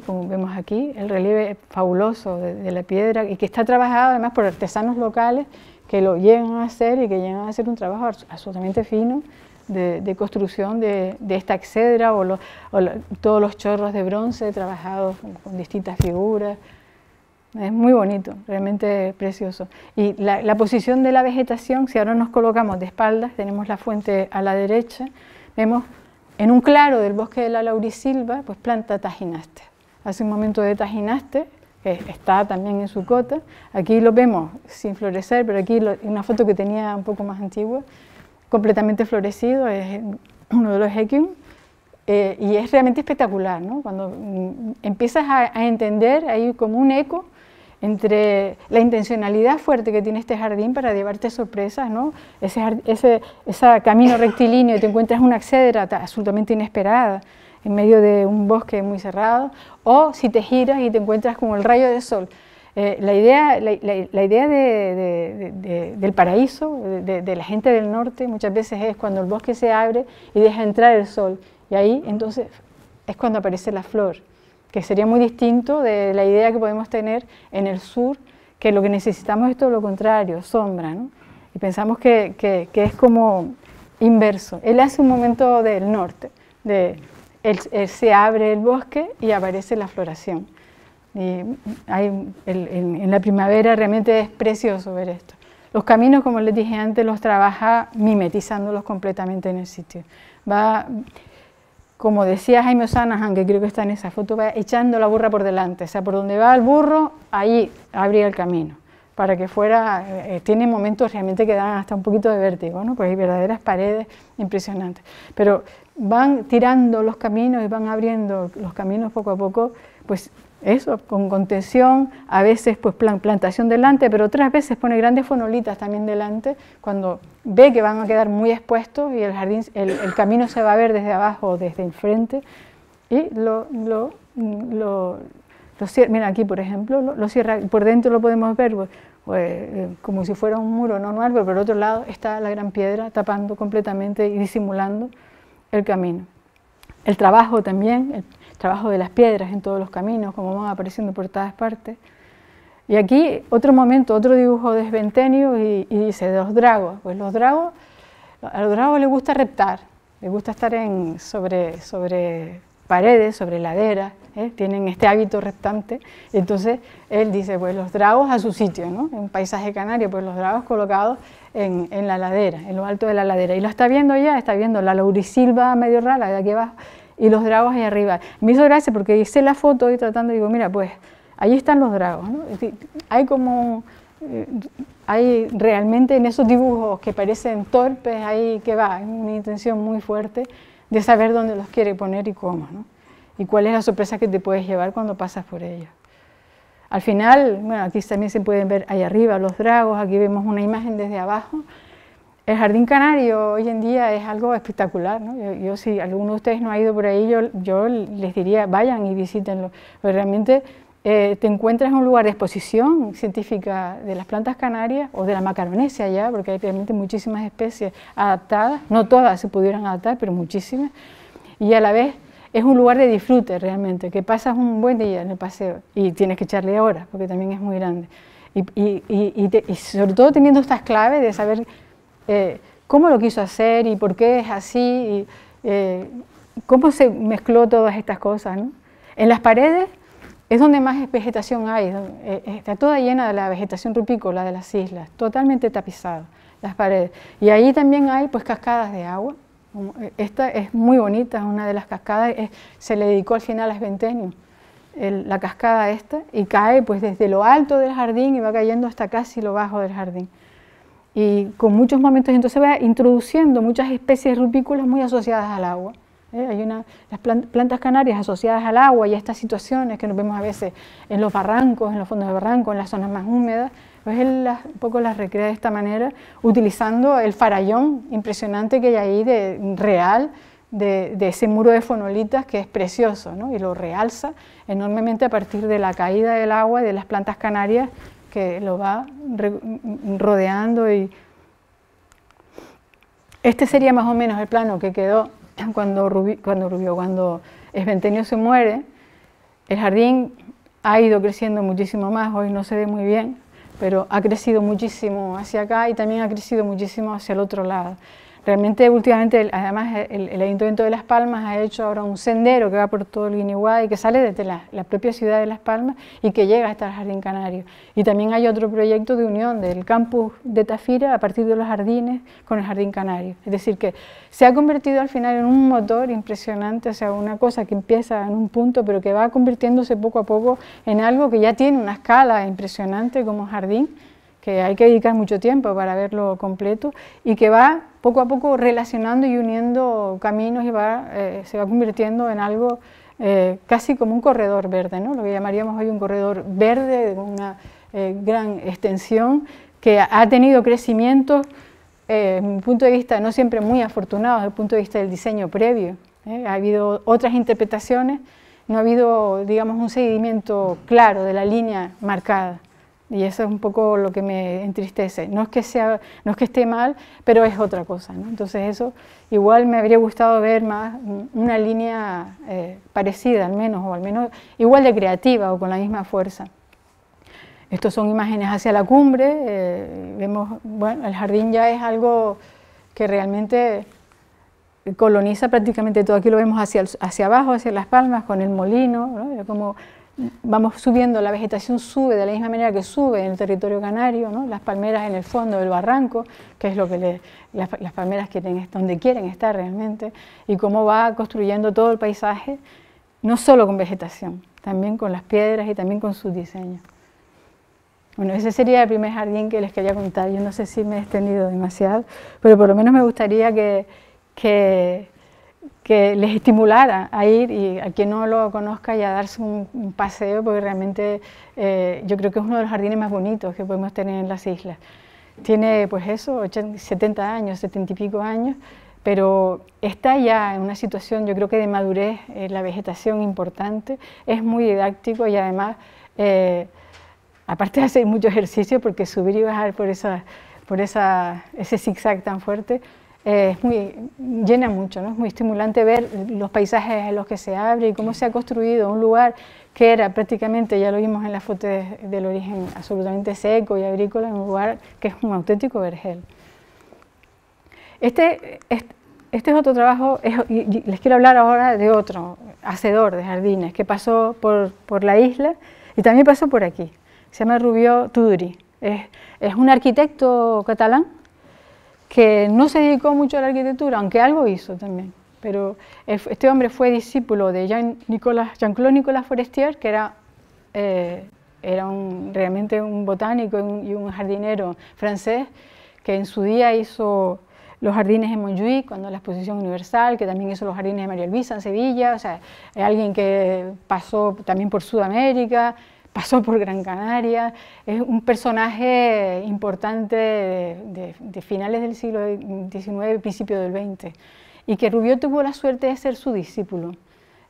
como vemos aquí, el relieve fabuloso de la piedra y que está trabajado además por artesanos locales que lo llegan a hacer y que llegan a hacer un trabajo absolutamente fino de construcción de esta exedra todos los chorros de bronce trabajados con distintas figuras. Es muy bonito, realmente precioso. Y la posición de la vegetación, si ahora nos colocamos de espaldas, tenemos la fuente a la derecha, vemos en un claro del bosque de la laurisilva, pues planta tajinaste. Hace un momento de tajinaste, que está también en su cota. Aquí lo vemos sin florecer, pero aquí una foto que tenía un poco más antigua, completamente florecido, es uno de los equium. Y es realmente espectacular, ¿no? Cuando empiezas a entender, hay como un eco entre la intencionalidad fuerte que tiene este jardín para llevarte sorpresas, ¿no? Ese camino rectilíneo y te encuentras una exedra absolutamente inesperada en medio de un bosque muy cerrado, o si te giras y te encuentras como el rayo de sol. La idea del paraíso, de la gente del norte, muchas veces es cuando el bosque se abre y deja entrar el sol, y ahí entonces es cuando aparece la flor, que sería muy distinto de la idea que podemos tener en el sur, que lo que necesitamos es todo lo contrario, sombra, ¿no? Y pensamos que es como inverso. Él hace un momento del norte, él se abre el bosque y aparece la floración. Y en la primavera realmente es precioso ver esto. Los caminos, como les dije antes, los trabaja mimetizándolos completamente en el sitio. Va, como decía Jaime Osanahan, que creo que está en esa foto, va echando la burra por delante. O sea, por donde va el burro, ahí abría el camino. Para que fuera, tiene momentos realmente que dan hasta un poquito de vértigo, ¿no? Pues hay verdaderas paredes impresionantes. Pero van tirando los caminos y van abriendo los caminos poco a poco, pues eso, con contención, a veces pues plantación delante, pero otras veces pone grandes fonolitas también delante, cuando ve que van a quedar muy expuestos y el jardín, el camino se va a ver desde abajo o desde enfrente, y lo cierra. Mira aquí, por ejemplo, lo cierra, por dentro lo podemos ver como si fuera un muro normal, pero por otro lado está la gran piedra tapando completamente y disimulando el camino. El trabajo también, el trabajo de las piedras en todos los caminos, como van apareciendo por todas partes. Y aquí otro momento, otro dibujo de Sventenio y dice de los dragos. Pues a los dragos les gusta reptar, les gusta estar sobre paredes, sobre laderas, tienen este hábito reptante. Y entonces él dice, pues los dragos a su sitio, ¿no? En un paisaje canario, pues los dragos colocados en la ladera, en lo alto de la ladera. Y lo está viendo ya, está viendo la laurisilva medio rara de aquí abajo, y los dragos ahí arriba. Me hizo gracia porque hice la foto y tratando, digo, mira, pues ahí están los dragos, ¿no? Hay realmente en esos dibujos que parecen torpes, ahí que va, hay una intención muy fuerte de saber dónde los quiere poner y cómo, ¿no? Y cuál es la sorpresa que te puedes llevar cuando pasas por ellos. Al final, bueno, aquí también se pueden ver ahí arriba los dragos, aquí vemos una imagen desde abajo. El Jardín Canario hoy en día es algo espectacular, ¿no? Yo si alguno de ustedes no ha ido por ahí, yo les diría, vayan y visítenlo. Pero realmente te encuentras en un lugar de exposición científica de las plantas canarias, o de la macaronesia ya, porque hay realmente muchísimas especies adaptadas, no todas se pudieran adaptar, pero muchísimas, y a la vez es un lugar de disfrute realmente, que pasas un buen día en el paseo, y tienes que echarle horas, porque también es muy grande. Y sobre todo teniendo estas claves de saber cómo lo quiso hacer y por qué es así, y cómo se mezcló todas estas cosas, ¿no? En las paredes es donde más vegetación hay, está toda llena de la vegetación rupícola de las islas, totalmente tapizado las paredes. Y ahí también hay pues cascadas de agua. Esta es muy bonita, es una de las cascadas, se le dedicó al final a Sventenio, la cascada esta, y cae pues desde lo alto del jardín y va cayendo hasta casi lo bajo del jardín. Y con muchos momentos, entonces va introduciendo muchas especies rupícolas muy asociadas al agua. Hay las plantas canarias asociadas al agua y a estas situaciones que nos vemos a veces en los barrancos, en los fondos de barranco, en las zonas más húmedas, pues él un poco las recrea de esta manera, utilizando el farallón impresionante que hay ahí real de ese muro de fonolitas que es precioso, ¿no? Y lo realza enormemente a partir de la caída del agua y de las plantas canarias que lo va rodeando. Y este sería más o menos el plano que quedó cuando Esventenio se muere. El jardín ha ido creciendo muchísimo más, hoy no se ve muy bien, pero ha crecido muchísimo hacia acá y también ha crecido muchísimo hacia el otro lado. Realmente últimamente, además, el Ayuntamiento de Las Palmas ha hecho ahora un sendero que va por todo el Guiniguá y que sale desde la propia ciudad de Las Palmas y que llega hasta el Jardín Canario. Y también hay otro proyecto de unión del campus de Tafira a partir de los jardines con el Jardín Canario. Es decir, que se ha convertido al final en un motor impresionante, o sea, una cosa que empieza en un punto pero que va convirtiéndose poco a poco en algo que ya tiene una escala impresionante como jardín, que hay que dedicar mucho tiempo para verlo completo y que va poco a poco relacionando y uniendo caminos y se va convirtiendo en algo casi como un corredor verde, ¿no? Lo que llamaríamos hoy un corredor verde con una gran extensión que ha tenido crecimientos, desde mi punto de vista, no siempre muy afortunados desde el punto de vista del diseño previo. Ha habido otras interpretaciones, no ha habido, digamos, un seguimiento claro de la línea marcada. Y eso es un poco lo que me entristece. No es que esté mal, pero es otra cosa, ¿no? Entonces eso, igual me habría gustado ver más una línea parecida al menos, o al menos igual de creativa o con la misma fuerza. Estos son imágenes hacia la cumbre, vemos, bueno, el jardín ya es algo que realmente coloniza prácticamente todo. Aquí lo vemos hacia abajo, hacia Las Palmas, con el molino, ¿no? Como vamos subiendo, la vegetación sube de la misma manera que sube en el territorio canario, ¿no? Las palmeras en el fondo del barranco, que es lo que las palmeras quieren, donde quieren estar realmente, y cómo va construyendo todo el paisaje, no solo con vegetación, también con las piedras y también con sus diseños. Bueno, ese sería el primer jardín que les quería contar. Yo no sé si me he extendido demasiado, pero por lo menos me gustaría que les estimulara a ir, y a quien no lo conozca, y a darse un paseo, porque realmente yo creo que es uno de los jardines más bonitos que podemos tener en las islas. Tiene pues eso, 70 años, 70 y pico años, pero está ya en una situación, yo creo que de madurez, la vegetación importante, es muy didáctico y además, aparte de hacer mucho ejercicio, porque subir y bajar por ese zigzag tan fuerte, llena mucho, ¿no? Es muy estimulante ver los paisajes en los que se abre y cómo se ha construido un lugar que era prácticamente, ya lo vimos en la foto del origen, absolutamente seco y agrícola, en un lugar que es un auténtico vergel. Este es otro trabajo, y les quiero hablar ahora de otro hacedor de jardines que pasó por la isla y también pasó por aquí. Se llama Rubió Tuduri. Es un arquitecto catalán que no se dedicó mucho a la arquitectura, aunque algo hizo también. Pero este hombre fue discípulo de Jean-Claude Nicolas Forestier, que era realmente un botánico y un jardinero francés, que en su día hizo los jardines en Montjuïc, cuando la Exposición Universal, que también hizo los jardines de María Luisa en Sevilla. O sea, es alguien que pasó también por Sudamérica, pasó por Gran Canaria, es un personaje importante de finales del siglo XIX, principio del XX, y que Rubió tuvo la suerte de ser su discípulo.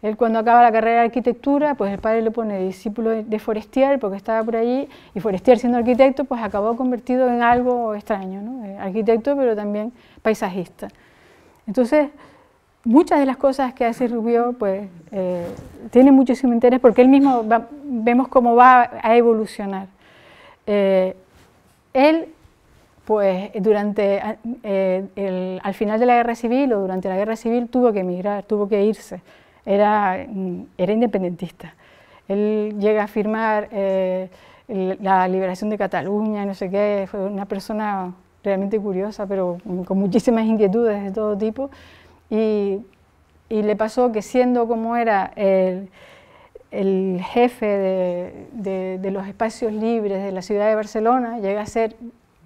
Él, cuando acaba la carrera de arquitectura, pues el padre le pone discípulo de Forestier, porque estaba por allí, y Forestier, siendo arquitecto, pues acabó convertido en algo extraño, ¿no? Arquitecto, pero también paisajista. Entonces, muchas de las cosas que hace Rubió pues, tienen muchísimo interés, porque él mismo vemos cómo va a evolucionar. Él, pues, al final de la Guerra Civil o durante la Guerra Civil tuvo que emigrar, tuvo que irse, era independentista. Él llega a firmar la liberación de Cataluña, no sé qué, fue una persona realmente curiosa, pero con muchísimas inquietudes de todo tipo. Y le pasó que, siendo como era el jefe de los espacios libres de la ciudad de Barcelona, llega a hacer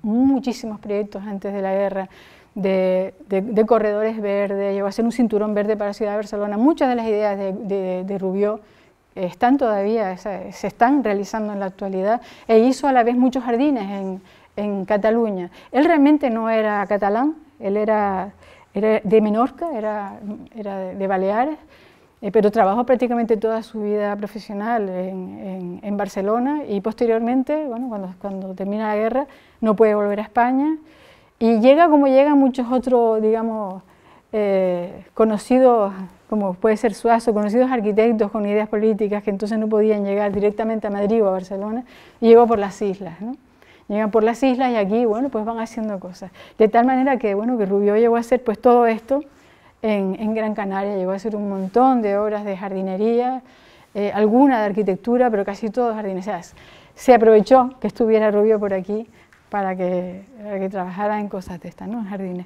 muchísimos proyectos antes de la guerra de corredores verdes, llegó a hacer un cinturón verde para la ciudad de Barcelona. Muchas de las ideas de Rubió están todavía, se están realizando en la actualidad, e hizo a la vez muchos jardines en Cataluña. Él realmente no era catalán, él era de Menorca, era de Baleares, pero trabajó prácticamente toda su vida profesional en Barcelona y posteriormente, bueno, cuando termina la guerra, no puede volver a España y llega como llegan muchos otros, digamos, conocidos, como puede ser Suazo, conocidos arquitectos con ideas políticas que entonces no podían llegar directamente a Madrid o a Barcelona, y llegó por las islas, ¿no? Llegan por las islas y aquí, bueno, pues van haciendo cosas. De tal manera que, bueno, que Rubió llegó a hacer pues todo esto en Gran Canaria, llegó a hacer un montón de obras de jardinería, alguna de arquitectura, pero casi todo jardines. O sea, se aprovechó que estuviera Rubió por aquí para que trabajara en cosas de estas, ¿no? En jardines.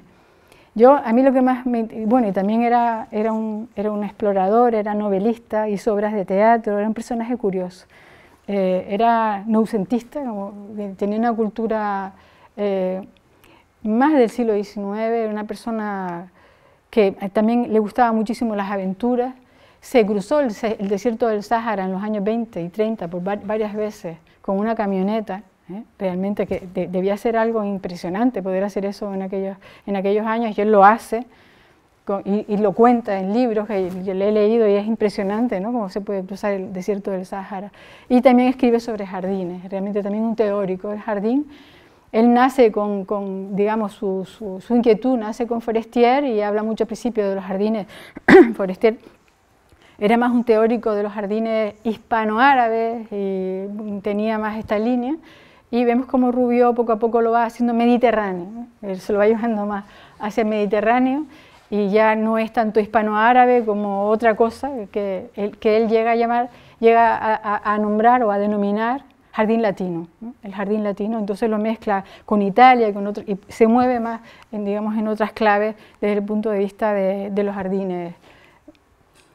A mí lo que más me... Bueno, y también era un explorador, era novelista, hizo obras de teatro, era un personaje curioso. Era noucentista, tenía una cultura más del siglo XIX, era una persona que también le gustaban muchísimo las aventuras. Se cruzó el desierto del Sáhara en los años 20 y 30 por varias veces con una camioneta. Realmente que debía ser algo impresionante poder hacer eso en aquellos años, y él lo hace y lo cuenta en libros que yo le he leído y es impresionante, ¿no? Cómo se puede cruzar el desierto del Sáhara. Y también escribe sobre jardines, realmente también un teórico del jardín. Él nace digamos, su inquietud nace con Forestier y habla mucho al principio de los jardines. Forestier era más un teórico de los jardines hispano-árabes y tenía más esta línea. Y vemos cómo Rubió poco a poco lo va haciendo mediterráneo, ¿no? Él se lo va llevando más hacia el Mediterráneo y ya no es tanto hispano-árabe como otra cosa que él llega a nombrar o a denominar jardín latino, ¿no? El jardín latino, entonces lo mezcla con Italia y con otros, y se mueve más, digamos, en otras claves desde el punto de vista de los jardines.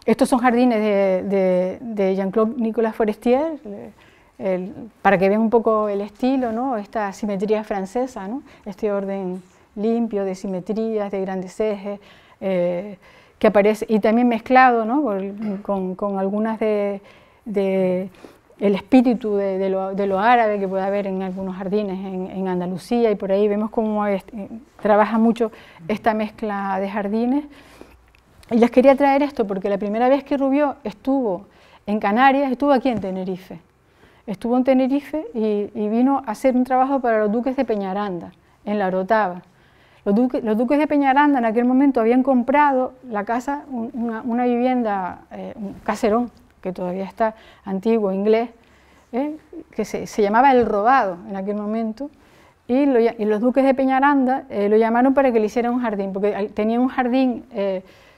Estos son jardines de Jean-Claude Nicolas Forestier, para que vean un poco el estilo, ¿no? Esta simetría francesa, ¿no? Este orden limpio de simetrías, de grandes ejes, que aparece, y también mezclado, ¿no? con algunas el espíritu de lo árabe que puede haber en algunos jardines en Andalucía, y por ahí vemos cómo trabaja mucho esta mezcla de jardines. Y les quería traer esto porque la primera vez que Rubió estuvo en Canarias, estuvo aquí en Tenerife. Estuvo en Tenerife y vino a hacer un trabajo para los duques de Peñaranda, en la Orotava. Los duques de Peñaranda en aquel momento habían comprado la casa, una vivienda, un caserón, que todavía está antiguo, inglés, que se llamaba El Robado en aquel momento, y los duques de Peñaranda lo llamaron para que le hicieran un jardín, porque tenían un jardín,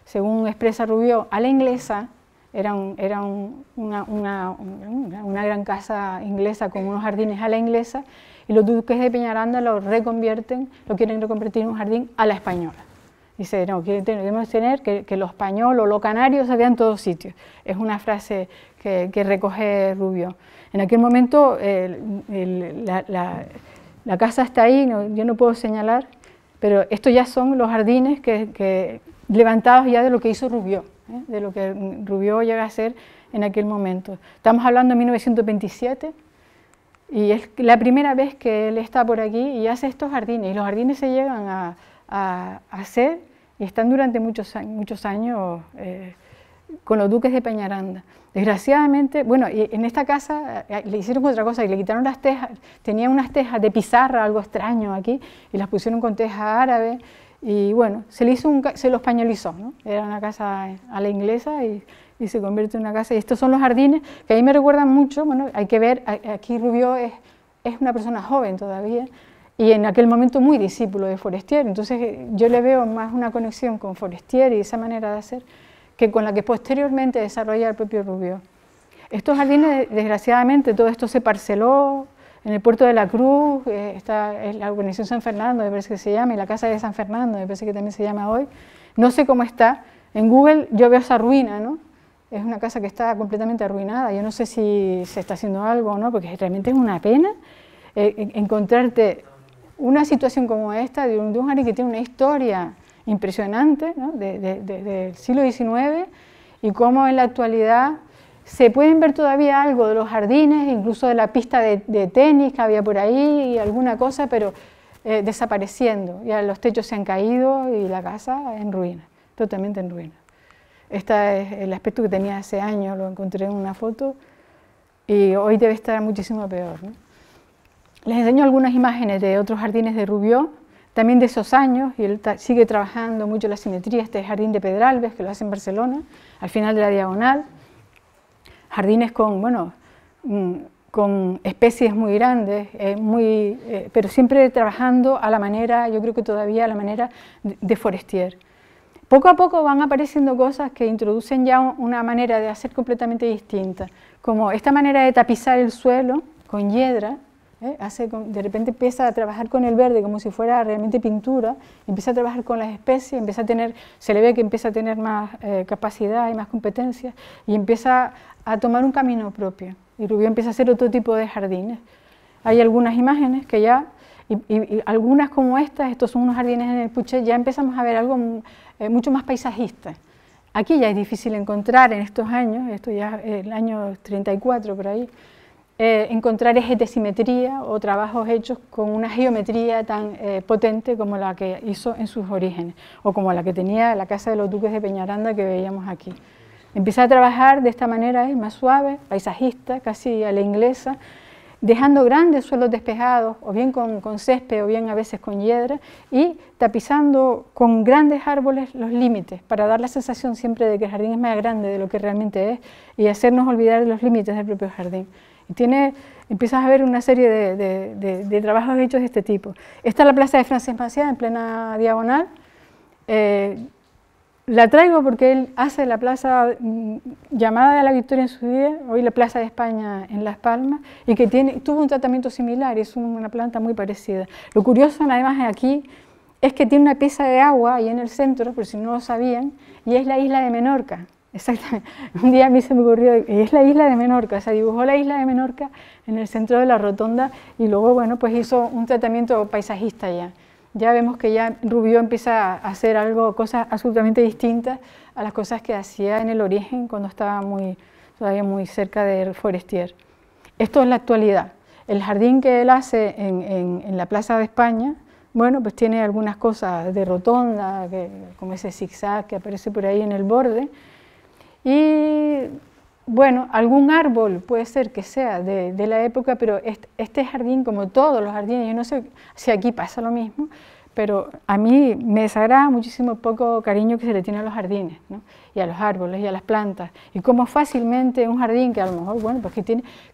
según expresa Rubió, a la inglesa. Era una gran casa inglesa con unos jardines a la inglesa, y los duques de Peñaranda lo quieren reconvertir en un jardín a la española. Dice, no, debemos tener que lo español o lo canario se vea en todos sitios. Es una frase que recoge Rubió. En aquel momento la casa está ahí, yo no puedo señalar, pero estos ya son los jardines levantados ya de lo que hizo Rubió, de lo que Rubió llega a hacer en aquel momento. Estamos hablando de 1927 y es la primera vez que él está por aquí y hace estos jardines, y los jardines se llegan a hacer y están durante muchos años con los duques de Peñaranda. Desgraciadamente, bueno, en esta casa le hicieron otra cosa, y le quitaron las tejas, tenía unas tejas de pizarra, algo extraño aquí, y las pusieron con tejas árabes. Y bueno, se lo españolizó, ¿no? Era una casa a la inglesa y se convierte en una casa. Y estos son los jardines que a mí me recuerdan mucho. Bueno, hay que ver, aquí Rubió es una persona joven todavía y en aquel momento muy discípulo de Forestier. Entonces yo le veo más una conexión con Forestier y esa manera de hacer que con la que posteriormente desarrolla el propio Rubió. Estos jardines, desgraciadamente, todo esto se parceló. En el puerto de la Cruz está la urbanización San Fernando, me parece que se llama, y la casa de San Fernando, me parece que también se llama hoy. No sé cómo está. En Google yo veo esa ruina, ¿no? Es una casa que está completamente arruinada. Yo no sé si se está haciendo algo o no, porque realmente es una pena encontrarte una situación como esta de un jardín que tiene una historia impresionante, ¿no? del siglo XIX, y cómo en la actualidad se pueden ver todavía algo de los jardines, incluso de la pista de tenis que había por ahí y alguna cosa, pero desapareciendo. Ya los techos se han caído y la casa en ruinas, totalmente en ruinas. Este es el aspecto que tenía hace años, lo encontré en una foto, y hoy debe estar muchísimo peor, ¿no? Les enseño algunas imágenes de otros jardines de Rubió, también de esos años, y él sigue trabajando mucho la simetría. Este jardín de Pedralbes, que lo hace en Barcelona, al final de la Diagonal. Jardines con, bueno, con especies muy grandes, pero siempre trabajando a la manera, yo creo que todavía a la manera de Forestier. Poco a poco van apareciendo cosas que introducen ya una manera de hacer completamente distinta, como esta manera de tapizar el suelo con hiedra. De repente empieza a trabajar con el verde como si fuera realmente pintura, empieza a trabajar con las especies, se le ve que empieza a tener más capacidad y más competencias, y empieza a tomar un camino propio. Y Rubió empieza a hacer otro tipo de jardines. Hay algunas imágenes que ya, y algunas como estas, estos son unos jardines en el Puchet, ya empezamos a ver algo mucho más paisajista. Aquí ya es difícil encontrar en estos años, esto ya es el año 34 por ahí, encontrar ejes de simetría o trabajos hechos con una geometría tan potente como la que hizo en sus orígenes, o como la que tenía la Casa de los Duques de Peñaranda que veíamos aquí. Empieza a trabajar de esta manera más suave, paisajista, casi a la inglesa, dejando grandes suelos despejados, o bien con césped, o bien a veces con hiedra, y tapizando con grandes árboles los límites, para dar la sensación siempre de que el jardín es más grande de lo que realmente es, y hacernos olvidar los límites del propio jardín. Y empiezas a ver una serie de trabajos hechos de este tipo. Esta es la plaza de Francesc Macià, en plena Diagonal. La traigo porque él hace la plaza llamada de la Victoria en su día, hoy la Plaza de España en Las Palmas, y que tuvo un tratamiento similar, y es una planta muy parecida. Lo curioso además aquí es que tiene una pieza de agua ahí en el centro, por si no lo sabían, y es la isla de Menorca. Exactamente. Un día a mí se me ocurrió, y es la isla de Menorca, se dibujó la isla de Menorca en el centro de la rotonda, y luego, bueno, pues hizo un tratamiento paisajista ya. Ya vemos que ya Rubió empieza a hacer cosas absolutamente distintas a las cosas que hacía en el origen cuando estaba todavía muy cerca de Forestier. Esto es la actualidad. El jardín que él hace en la Plaza de España, bueno, pues tiene algunas cosas de rotonda, como ese zigzag que aparece por ahí en el borde, y bueno, algún árbol puede ser que sea de la época, pero este jardín, como todos los jardines, yo no sé si aquí pasa lo mismo, pero a mí me desagrada muchísimo el poco cariño que se le tiene a los jardines, ¿no? Y a los árboles y a las plantas, y cómo fácilmente un jardín que a lo mejor, bueno, pues que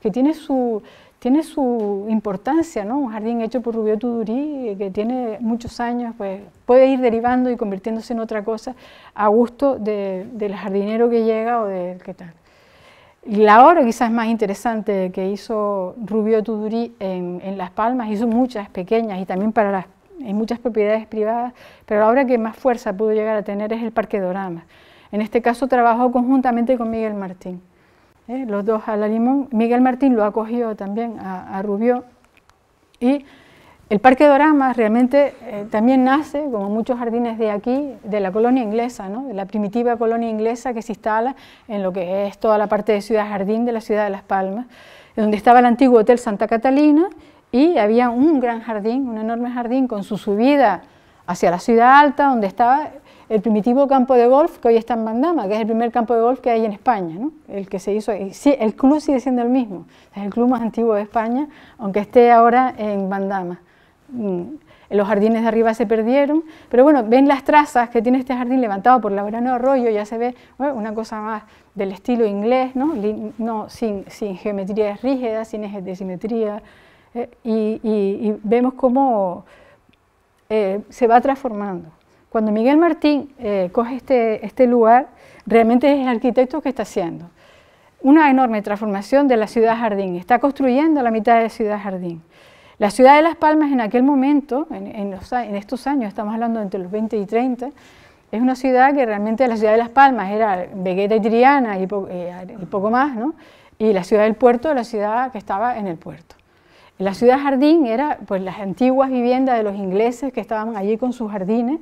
tiene su importancia, ¿no? Un jardín hecho por Rubió Tudurí, que tiene muchos años, pues puede ir derivando y convirtiéndose en otra cosa a gusto del jardinero que llega o del que tal. La obra quizás más interesante que hizo Rubió Tudurí en Las Palmas, hizo muchas pequeñas y también en muchas propiedades privadas, pero la obra que más fuerza pudo llegar a tener es el Parque Dorama. En este caso trabajó conjuntamente con Miguel Martín. Los dos a la limón. Miguel Martín lo acogió también a Rubió, y el Parque Dorama realmente también nace, como muchos jardines de aquí, de la colonia inglesa, ¿no? De la primitiva colonia inglesa que se instala en lo que es toda la parte de Ciudad Jardín de la ciudad de Las Palmas, donde estaba el antiguo Hotel Santa Catalina, y había un gran jardín, un enorme jardín con su subida hacia la ciudad alta, donde estaba el primitivo campo de golf que hoy está en Bandama, que es el primer campo de golf que hay en España, ¿no? El que se hizo, sí, el club sigue siendo el mismo, es el club más antiguo de España, aunque esté ahora en Bandama. Los jardines de arriba se perdieron, pero bueno, ven las trazas que tiene este jardín levantado por Laurano Arroyo, ya se ve, bueno, una cosa más del estilo inglés, ¿no? Sin geometrías rígidas, sin ejes de simetría, y vemos cómo se va transformando. Cuando Miguel Martín coge este lugar, realmente es el arquitecto que está haciendo una enorme transformación de la ciudad jardín, está construyendo la mitad de Ciudad Jardín. La ciudad de Las Palmas en aquel momento, en estos años, estamos hablando entre los 20 y 30, es una ciudad que realmente la ciudad de Las Palmas era Vegueta y Triana y poco más, ¿no? Y la ciudad del puerto, la ciudad que estaba en el puerto. La ciudad jardín era pues las antiguas viviendas de los ingleses que estaban allí con sus jardines,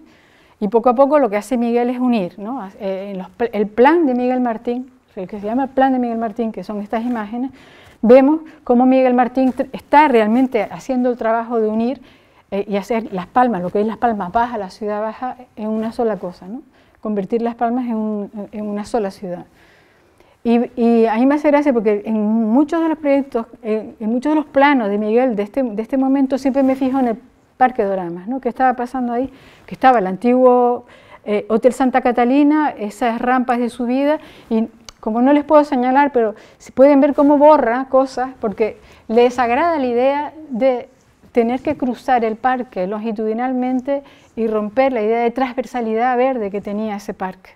y poco a poco lo que hace Miguel es unir, ¿no? El plan de Miguel Martín, el que se llama el plan de Miguel Martín, que son estas imágenes, vemos cómo Miguel Martín está realmente haciendo el trabajo de unir y hacer Las Palmas, lo que es Las Palmas Baja, la ciudad baja, en una sola cosa, ¿no? convertir Las Palmas en una sola ciudad. Y a mí me hace gracia porque en muchos de los proyectos, en muchos de los planos de Miguel de este momento, siempre me fijo en el Parque Doramas, ¿no? ¿Qué estaba pasando ahí? Que estaba el antiguo Hotel Santa Catalina, esas rampas de subida, y como no les puedo señalar, pero si pueden ver cómo borra cosas, porque les agrada la idea de tener que cruzar el parque longitudinalmente y romper la idea de transversalidad verde que tenía ese parque.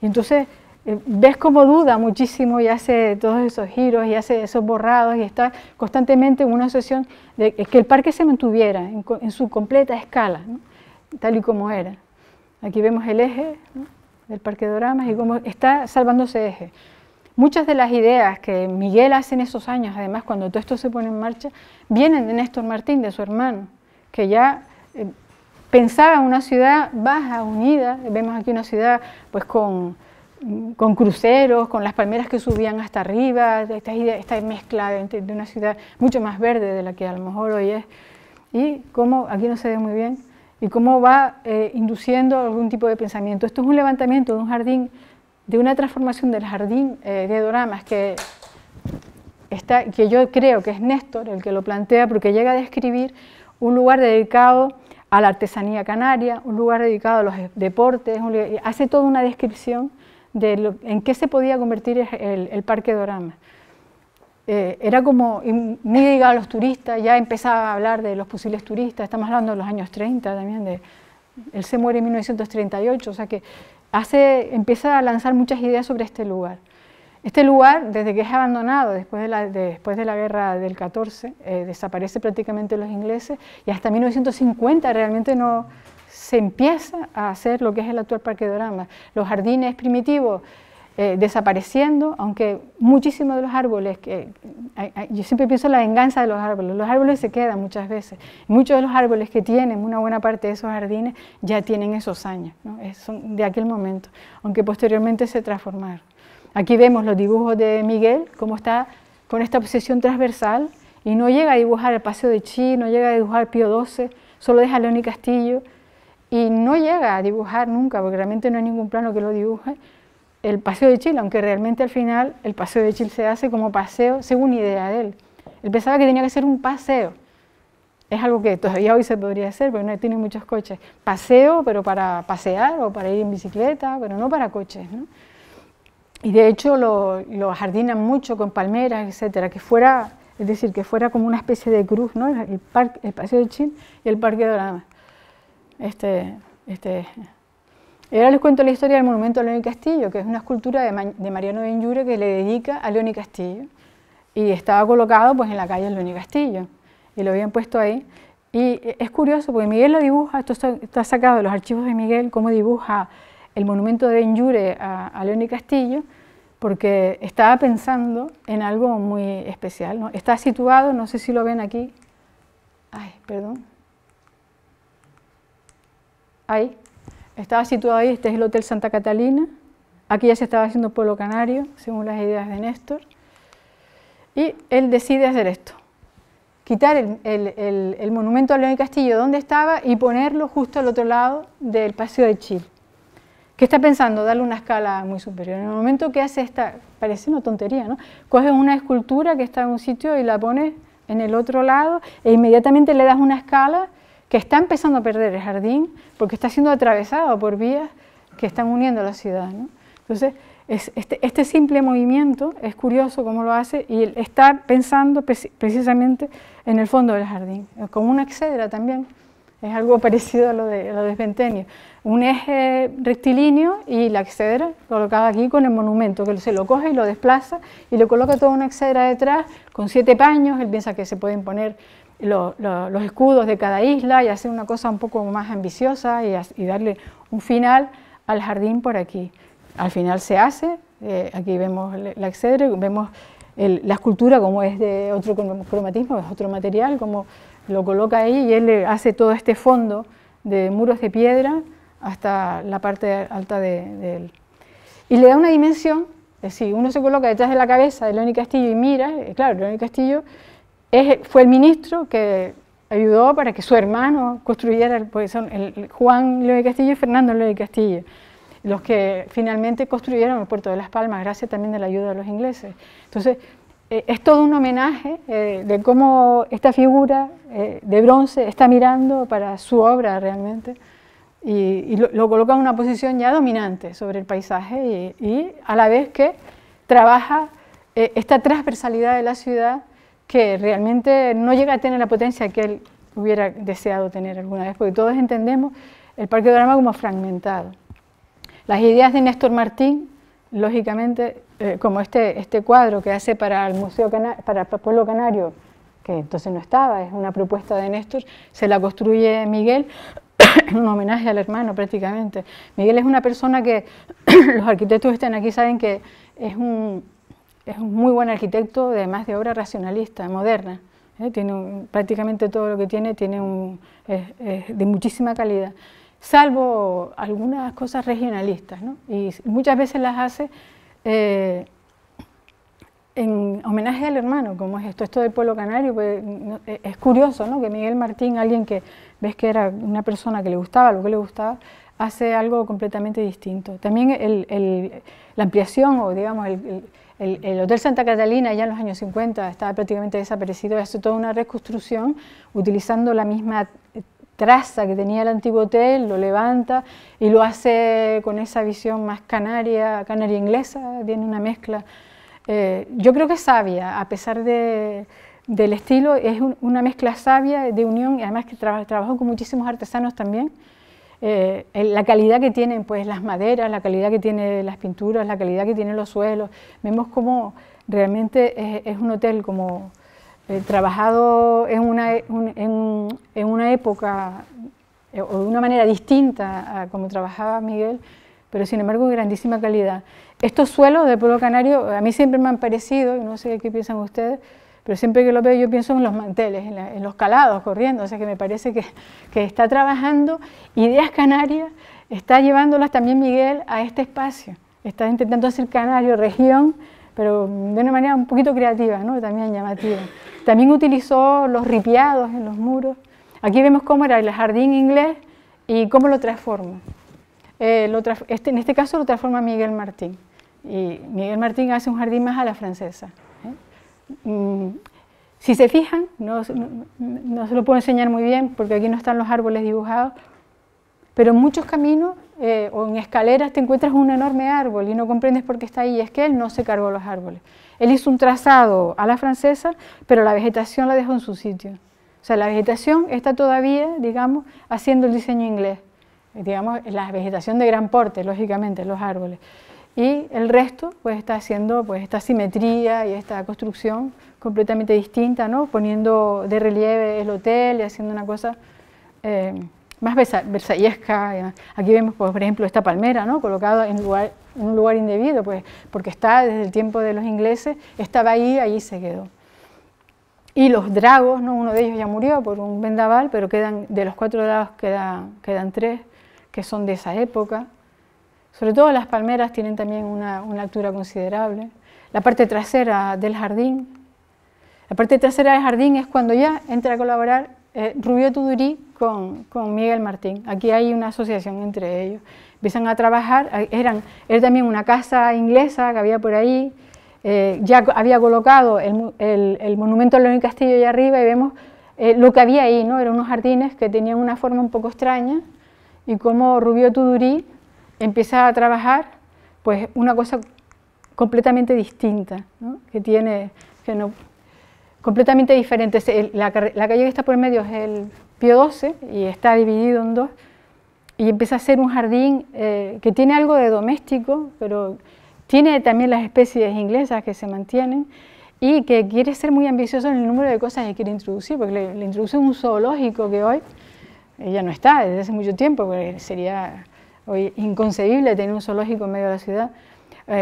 Y entonces ves cómo duda muchísimo y hace todos esos giros y hace esos borrados y está constantemente en una obsesión de que el parque se mantuviera en su completa escala, ¿no? Tal y como era. Aquí vemos el eje, ¿no?, del Parque Doramas y cómo está salvando ese eje. Muchas de las ideas que Miguel hace en esos años, además cuando todo esto se pone en marcha, vienen de Néstor Martín, de su hermano, que ya pensaba en una ciudad baja, unida. Vemos aquí una ciudad pues con cruceros, con las palmeras que subían hasta arriba, esta mezcla de una ciudad mucho más verde de la que a lo mejor hoy es, y cómo, aquí no se ve muy bien, y cómo va induciendo algún tipo de pensamiento. Esto es un levantamiento de un jardín, de una transformación del jardín de Doramas que yo creo que es Néstor el que lo plantea, porque llega a describir un lugar dedicado a la artesanía canaria, un lugar dedicado a los deportes, hace toda una descripción de en qué se podía convertir el Parque Doramas. Era como muy dedicado a los turistas, ya empezaba a hablar de los posibles turistas, estamos hablando de los años 30 también, él se muere en 1938, o sea que empieza a lanzar muchas ideas sobre este lugar. Este lugar, desde que es abandonado después de la guerra del 14, desaparece prácticamente los ingleses y hasta 1950 realmente no se empieza a hacer lo que es el actual Parque Doramas. Los jardines primitivos desapareciendo, aunque muchísimos de los árboles, yo siempre pienso en la venganza de los árboles se quedan muchas veces. Muchos de los árboles que tienen una buena parte de esos jardines ya tienen esos años, ¿no? Son de aquel momento, aunque posteriormente se transformaron. Aquí vemos los dibujos de Miguel, cómo está con esta obsesión transversal y no llega a dibujar el Paseo de Chile, no llega a dibujar Pío XII, solo deja a León y Castillo y no llega a dibujar nunca, porque realmente no hay ningún plano que lo dibuje, el Paseo de Chile, aunque realmente al final el Paseo de Chile se hace como paseo según idea de él. Él pensaba que tenía que ser un paseo. Es algo que todavía hoy se podría hacer, porque no tiene muchos coches. Paseo, pero para pasear o para ir en bicicleta, pero no para coches, ¿no? Y de hecho lo jardinan mucho con palmeras, etcétera, es decir, que fuera como una especie de cruz, ¿no? El Paseo de Chile y el Parque Doramas. Y ahora les cuento la historia del monumento a León y Castillo, que es una escultura de Mariano Benlliure que le dedica a León y Castillo. Y estaba colocado pues en la calle León y Castillo, y lo habían puesto ahí. Y es curioso, porque Miguel lo dibuja, esto está sacado de los archivos de Miguel, cómo dibuja el monumento de Benlliure a León y Castillo, porque estaba pensando en algo muy especial, ¿no? Está situado, no sé si lo ven aquí, ahí, estaba situado ahí, este es el Hotel Santa Catalina, aquí ya se estaba haciendo pueblo canario, según las ideas de Néstor, y él decide hacer esto, quitar el monumento a León y Castillo donde estaba y ponerlo justo al otro lado del Paseo de Chile. ¿Qué está pensando? Darle una escala muy superior. En el momento que hace esta, parece una tontería, ¿no? Coges una escultura que está en un sitio y la pones en el otro lado e inmediatamente le das una escala que está empezando a perder el jardín porque está siendo atravesado por vías que están uniendo la ciudad, ¿no? Entonces, este simple movimiento es curioso cómo lo hace y él está pensando precisamente en el fondo del jardín, como una exedra también. Es algo parecido a lo de Sventenio. Un eje rectilíneo y la exedra colocada aquí con el monumento, que se lo coge y lo desplaza y le coloca toda una exedra detrás con 7 paños. Él piensa que se pueden poner los escudos de cada isla y hacer una cosa un poco más ambiciosa y darle un final al jardín por aquí. Al final se hace, aquí vemos la exedra, vemos la escultura como es de otro cromatismo, es otro material, como lo coloca ahí y él le hace todo este fondo de muros de piedra hasta la parte alta de él. Y le da una dimensión, es decir, uno se coloca detrás de la cabeza de León y Castillo y mira, claro, León y Castillo fue el ministro que ayudó para que su hermano construyera, porque son Juan León y Castillo y Fernando León y Castillo. los que finalmente construyeron el puerto de Las Palmas, gracias también a la ayuda de los ingleses. Entonces, es todo un homenaje de cómo esta figura de bronce está mirando para su obra realmente, y lo coloca en una posición ya dominante sobre el paisaje, y a la vez que trabaja esta transversalidad de la ciudad, que realmente no llega a tener la potencia que él hubiera deseado tener alguna vez, porque todos entendemos el Parque de Granma como fragmentado. Las ideas de Néstor Martín, lógicamente, como este cuadro que hace para el Museo para el Pueblo Canario, que entonces no estaba, es una propuesta de Néstor, se la construye Miguel, un homenaje al hermano prácticamente. Miguel es una persona que los arquitectos que están aquí saben que es un muy buen arquitecto, además de obra racionalista, moderna. Tiene prácticamente todo lo que tiene es de muchísima calidad, salvo algunas cosas regionalistas, ¿no? Y muchas veces las hace en homenaje al hermano, como es esto del pueblo canario. Pues, es curioso, ¿no?, que Miguel Martín, alguien que ves que era una persona que le gustaba lo que le gustaba, hace algo completamente distinto. También la ampliación, o digamos el Hotel Santa Catalina ya en los años 50 estaba prácticamente desaparecido, hace toda una reconstrucción utilizando la misma traza que tenía el antiguo hotel, lo levanta y lo hace con esa visión más canaria inglesa, tiene una mezcla. Yo creo que es sabia, a pesar del estilo, es una mezcla sabia de unión, y además que trabajó con muchísimos artesanos también. La calidad que tienen pues las maderas, la calidad que tienen las pinturas, la calidad que tienen los suelos. Vemos como realmente es un hotel como trabajado en una época o de una manera distinta a como trabajaba Miguel, pero sin embargo de grandísima calidad. Estos suelos del pueblo canario a mí siempre me han parecido, y no sé qué piensan ustedes, pero siempre que lo veo yo pienso en los manteles, en los calados corriendo, o sea que me parece que está trabajando ideas canarias, está llevándolas también Miguel a este espacio, está intentando hacer Canario región, pero de una manera un poquito creativa, ¿no?, también llamativa. También utilizó los ripiados en los muros. Aquí vemos cómo era el jardín inglés y cómo lo transforma. En este caso lo transforma Miguel Martín, y Miguel Martín hace un jardín más a la francesa. Si se fijan, no se lo puedo enseñar muy bien porque aquí no están los árboles dibujados, pero en muchos caminos o en escaleras te encuentras un enorme árbol y no comprendes por qué está ahí. Es que él no se cargó los árboles. Él hizo un trazado a la francesa, pero la vegetación la dejó en su sitio. O sea, la vegetación está todavía, digamos, haciendo el diseño inglés. Digamos, la vegetación de gran porte, lógicamente, los árboles. Y el resto pues está haciendo pues esta simetría y esta construcción completamente distinta, ¿no?, poniendo de relieve el hotel y haciendo una cosa más versallesca. Aquí vemos, pues, por ejemplo, esta palmera, ¿no?, colocada en un lugar indebido, pues porque está desde el tiempo de los ingleses, estaba ahí, allí se quedó. Y los dragos, ¿no?, uno de ellos ya murió por un vendaval, pero de los 4 dragos quedan 3 que son de esa época. Sobre todo las palmeras tienen también una altura considerable. La parte trasera del jardín. La parte trasera del jardín es cuando ya entra a colaborar Rubio Tudurí con Miguel Martín. Aquí hay una asociación entre ellos. Empiezan a trabajar, era también una casa inglesa que había por ahí. Ya había colocado el monumento a León y Castillo allá arriba, y vemos lo que había ahí, ¿no? Eran unos jardines que tenían una forma un poco extraña, y como Rubio Tudurí empieza a trabajar pues una cosa completamente distinta, ¿no?, completamente diferente. La calle que está por el medio es el Pío XII y está dividido en 2, y empieza a ser un jardín que tiene algo de doméstico, pero tiene también las especies inglesas que se mantienen, y que quiere ser muy ambicioso en el número de cosas que quiere introducir, porque le introduce un zoológico que hoy ya no está desde hace mucho tiempo, porque sería hoy inconcebible tener un zoológico en medio de la ciudad.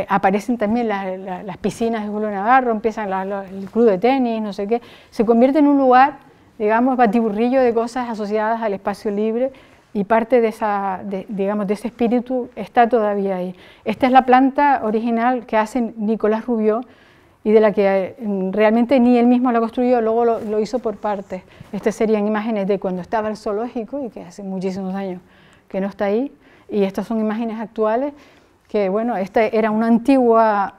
Aparecen también las piscinas de Julio Navarro, empiezan el club de tenis, no sé qué. Se convierte en un lugar, digamos, batiburrillo de cosas asociadas al espacio libre, y parte de ese espíritu está todavía ahí. Esta es la planta original que hace Nicolás Rubió, y de la que realmente ni él mismo la construyó, luego lo hizo por partes. Estas serían imágenes de cuando estaba el zoológico, y que hace muchísimos años que no está ahí. y estas son imágenes actuales, que bueno, esta era una antigua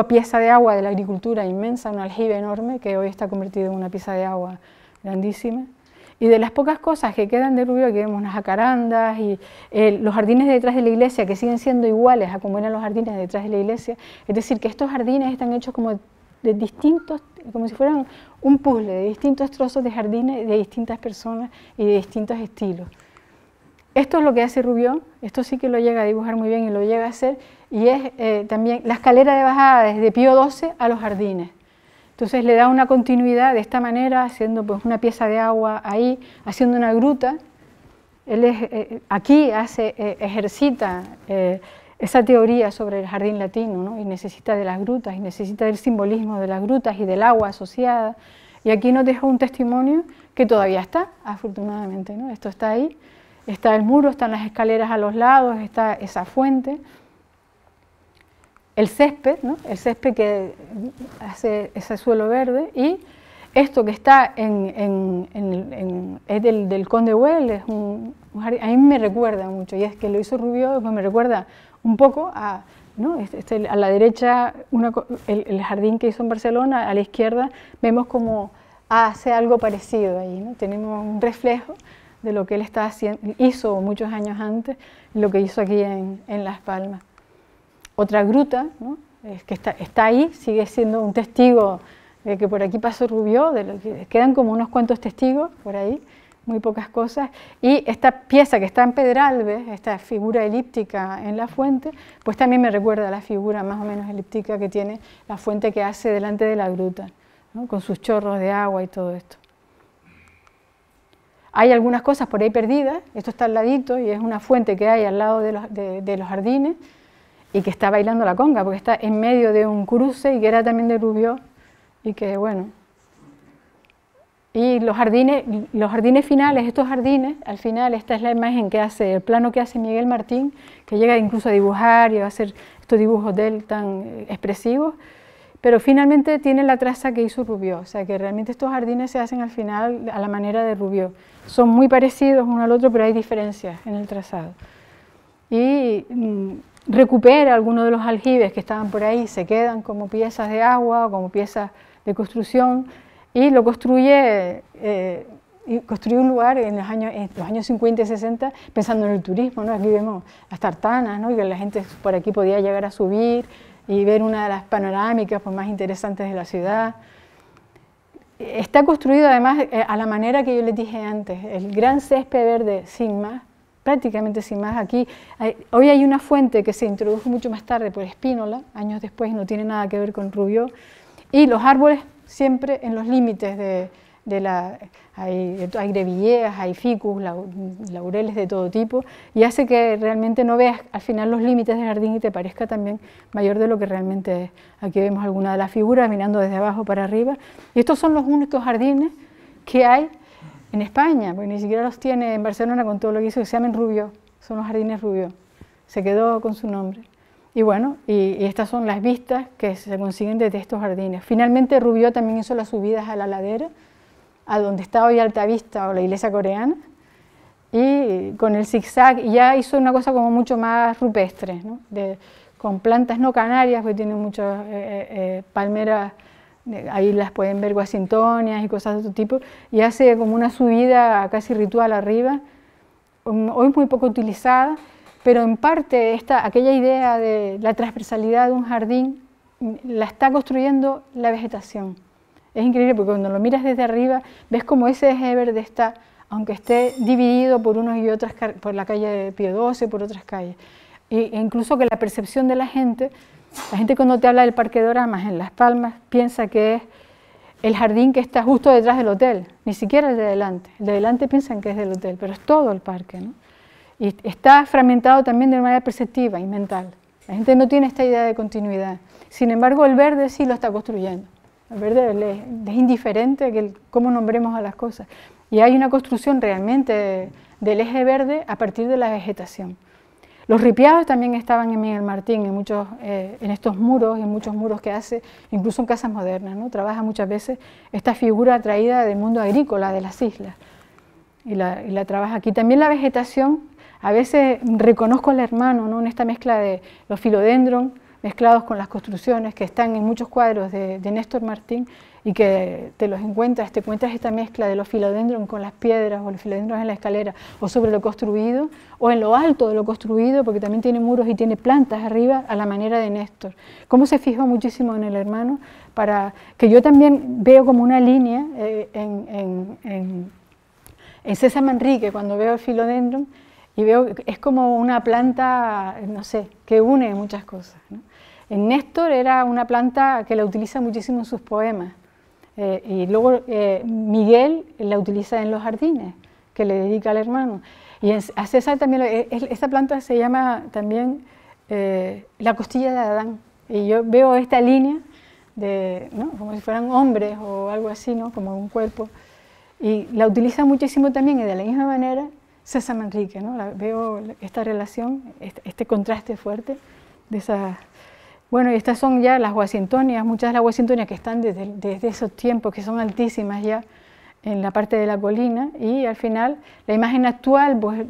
pieza de agua de la agricultura inmensa, un aljibe enorme, que hoy está convertido en una pieza de agua grandísima. Y de las pocas cosas que quedan de Rubió, que vemos unas jacarandas y los jardines detrás de la iglesia, que siguen siendo iguales a como eran los jardines detrás de la iglesia, es decir, que estos jardines están hechos como de distintos, como si fueran un puzzle de distintos trozos de jardines de distintas personas y de distintos estilos. Esto es lo que hace Rubió, esto sí que lo llega a dibujar muy bien y lo llega a hacer, y es también la escalera de bajada desde Pío XII a los jardines. Entonces le da una continuidad de esta manera, haciendo pues una pieza de agua ahí, haciendo una gruta. Él aquí ejercita esa teoría sobre el jardín latino, ¿no? Y necesita de las grutas, y necesita del simbolismo de las grutas y del agua asociada. Y aquí nos deja un testimonio que todavía está, afortunadamente, ¿no? Esto está ahí, está el muro, están las escaleras a los lados, está esa fuente. El césped, ¿no? El césped que hace ese suelo verde, y esto que está es del Conde Güell, es un jardín, a mí me recuerda mucho, y es que lo hizo Rubió, pues me recuerda un poco a, ¿no? A la derecha el jardín que hizo en Barcelona, a la izquierda vemos como hace algo parecido ahí, ¿no? Tenemos un reflejo de lo que él hizo muchos años antes, y lo que hizo aquí en Las Palmas. Otra gruta, ¿no? Es que está ahí, sigue siendo un testigo de que por aquí pasó Rubió, quedan como unos cuantos testigos por ahí, muy pocas cosas, y esta pieza que está en Pedralbes, esta figura elíptica en la fuente, pues también me recuerda a la figura más o menos elíptica que tiene la fuente que hace delante de la gruta, ¿no? Con sus chorros de agua y todo esto. Hay algunas cosas por ahí perdidas, esto está al ladito y es una fuente que hay al lado de los jardines, y que está bailando la conga, porque está en medio de un cruce y que era también de Rubió, y que bueno. Y los jardines finales, estos jardines, al final esta es la imagen que hace, el plano que hace Miguel Martín, que llega incluso a dibujar y a hacer estos dibujos de él tan expresivos, pero finalmente tiene la traza que hizo Rubió, o sea que realmente estos jardines se hacen al final a la manera de Rubió. Son muy parecidos uno al otro, pero hay diferencias en el trazado. Y recupera algunos de los aljibes que estaban por ahí, se quedan como piezas de agua, como piezas de construcción, y lo construye un lugar en los años 50 y 60 pensando en el turismo, ¿no? Aquí vemos las tartanas, ¿no? Y que la gente por aquí podía llegar a subir y ver una de las panorámicas pues, más interesantes de la ciudad. Está construido además a la manera que yo les dije antes, el gran césped verde sin más, prácticamente sin más. Aquí hoy hay una fuente que se introdujo mucho más tarde por Spínola, años después, no tiene nada que ver con Rubió, y los árboles siempre en los límites hay grevilleas, hay ficus, laureles de todo tipo, y hace que realmente no veas al final los límites del jardín y te parezca también mayor de lo que realmente es. Aquí vemos algunas de las figuras mirando desde abajo para arriba, y estos son los únicos jardines que hay en España, porque ni siquiera los tiene en Barcelona con todo lo que hizo, que se llaman Rubió, son los jardines Rubió, se quedó con su nombre. Y bueno, y estas son las vistas que se consiguen desde estos jardines. Finalmente Rubió también hizo las subidas a la ladera, a donde está hoy Altavista o la iglesia coreana, y con el zigzag, y ya hizo una cosa como mucho más rupestre, ¿no? Con plantas no canarias, porque tienen muchas palmeras, ahí las pueden ver guasintonias y cosas de otro tipo, y hace como una subida casi ritual arriba, hoy muy poco utilizada, pero en parte aquella idea de la transversalidad de un jardín la está construyendo la vegetación. Es increíble porque cuando lo miras desde arriba ves como ese eje verde está, aunque esté dividido por unos y otras, por la calle de Pío XII, por otras calles. E incluso que la percepción de la gente cuando te habla del Parque Doramas en Las Palmas piensa que es el jardín que está justo detrás del hotel, ni siquiera el de delante. El de delante piensan que es del hotel, pero es todo el parque, ¿no? Y está fragmentado también de una manera perceptiva y mental. La gente no tiene esta idea de continuidad. Sin embargo, el verde sí lo está construyendo. El verde es indiferente cómo nombremos a las cosas. Y hay una construcción realmente del eje verde a partir de la vegetación. Los ripiados también estaban en Miguel Martín, en estos muros, en muchos muros que hace, incluso en casas modernas, ¿no? Trabaja muchas veces esta figura traída del mundo agrícola de las islas y la trabaja aquí. También la vegetación A veces reconozco al hermano, ¿no?, en esta mezcla de los philodendron mezclados con las construcciones que están en muchos cuadros de Néstor Martín, y que te encuentras esta mezcla de los philodendron con las piedras, o los philodendron en la escalera, o sobre lo construido, o en lo alto de lo construido, porque también tiene muros y tiene plantas arriba, a la manera de Néstor. Cómo se fijó muchísimo en el hermano, para que yo también veo como una línea en César Manrique, cuando veo el philodendron, y veo, es como una planta, no sé, que une muchas cosas, ¿no? En Néstor era una planta que la utiliza muchísimo en sus poemas, y luego Miguel la utiliza en los jardines, que le dedica al hermano. Y a César también, esta planta se llama también la costilla de Adán, y yo veo esta línea, ¿no?, como si fueran hombres o algo así, ¿no?, como un cuerpo, y la utiliza muchísimo también, y de la misma manera César Manrique, ¿no? Veo esta relación, este contraste fuerte de esas. Bueno, y estas son ya las washingtonias, muchas de las washingtonias que están desde esos tiempos, que son altísimas ya en la parte de la colina, y al final la imagen actual pues,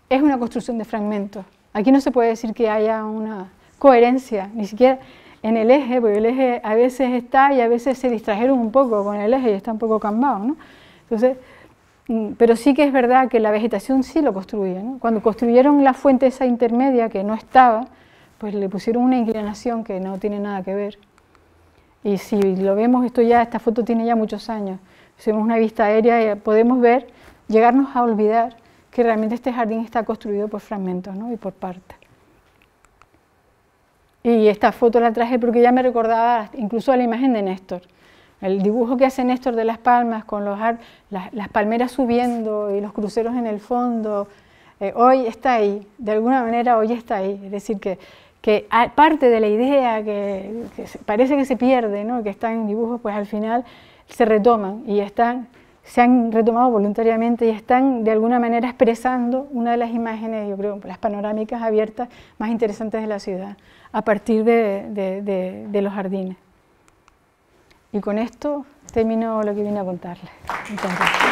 es una construcción de fragmentos. Aquí no se puede decir que haya una coherencia, ni siquiera en el eje, porque el eje a veces está y a veces se distrajeron un poco con el eje y está un poco cambado, ¿no? Entonces, pero sí que es verdad que la vegetación sí lo construye, ¿no? Cuando construyeron la fuente esa intermedia que no estaba, pues le pusieron una inclinación que no tiene nada que ver. Y si lo vemos, esta foto tiene ya muchos años, si vemos una vista aérea podemos ver, llegarnos a olvidar que realmente este jardín está construido por fragmentos, ¿no?, y por partes. Y esta foto la traje porque ya me recordaba incluso a la imagen de Néstor. El dibujo que hace Néstor de las palmas, con las palmeras subiendo y los cruceros en el fondo, hoy está ahí, de alguna manera hoy está ahí. Es decir, que parte de la idea que parece que se pierde, ¿no?, que están en dibujos, pues al final se retoman y se han retomado voluntariamente y están de alguna manera expresando una de las imágenes, yo creo, las panorámicas abiertas más interesantes de la ciudad, a partir de los jardines. Y con esto termino lo que vine a contarles. Muchas gracias.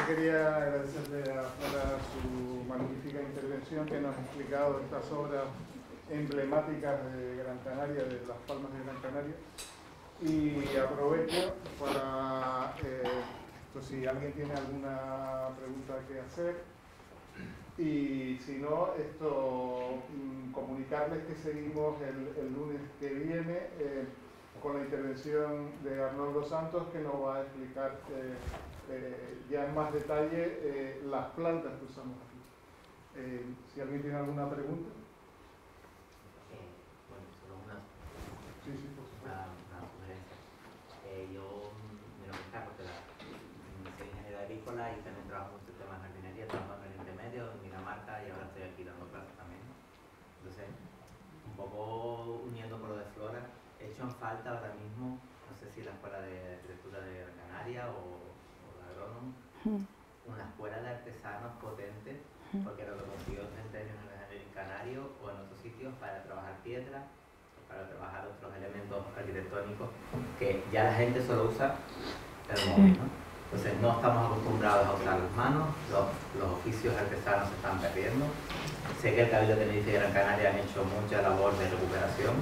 Quería agradecerle a Fara su magnífica intervención, que nos ha explicado estas obras emblemáticas de Gran Canaria, de las Palmas de Gran Canaria, y aprovecho para, pues si alguien tiene alguna pregunta que hacer, y si no, comunicarles que seguimos el lunes que viene con la intervención de Arnoldo Santos, que nos va a explicar ya en más detalle las plantas que usamos aquí. Si alguien tiene alguna pregunta. Bueno, solo una. Sí, por supuesto. Una sugerencia. Yo me lo gusta porque soy ingeniero agrícola y también trabajo mucho en temas de jardinería, trabajo en el intermedio, en Dinamarca, y ahora estoy aquí dando clases también. Entonces, un poco uniendo con lo de flora, he hecho en falta ahora mismo, no sé si la escuela de arquitectura de Gran Canaria o una escuela de artesanos potente, porque lo que consiguió gente en el jardín canario o en otros sitios para trabajar piedra, para trabajar otros elementos arquitectónicos que ya la gente solo usa el móvil, ¿no? Entonces no estamos acostumbrados a usar las manos, los oficios artesanos se están perdiendo. Sé que el Cabildo de Tenerife y Gran Canaria han hecho mucha labor de recuperación,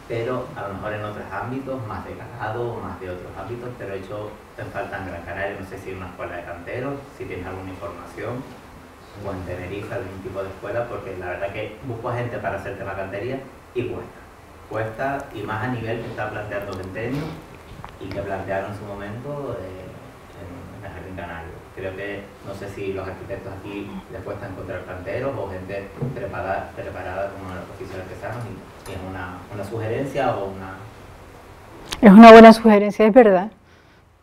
pero a lo mejor en otros ámbitos, más de calado, más de otros ámbitos, pero he hecho en falta en Gran Canaria, no sé si una escuela de canteros, si tienes alguna información, o en Tenerife algún tipo de escuela, porque la verdad que busco gente para hacer tema cantería y cuesta, y más a nivel que está planteando Centenio y que plantearon en su momento en el Jardín Canario. Creo que, no sé si los arquitectos aquí les cuesta encontrar canteros o gente preparada como los oficios artesanos, y es una sugerencia o una... Es una buena sugerencia, es verdad.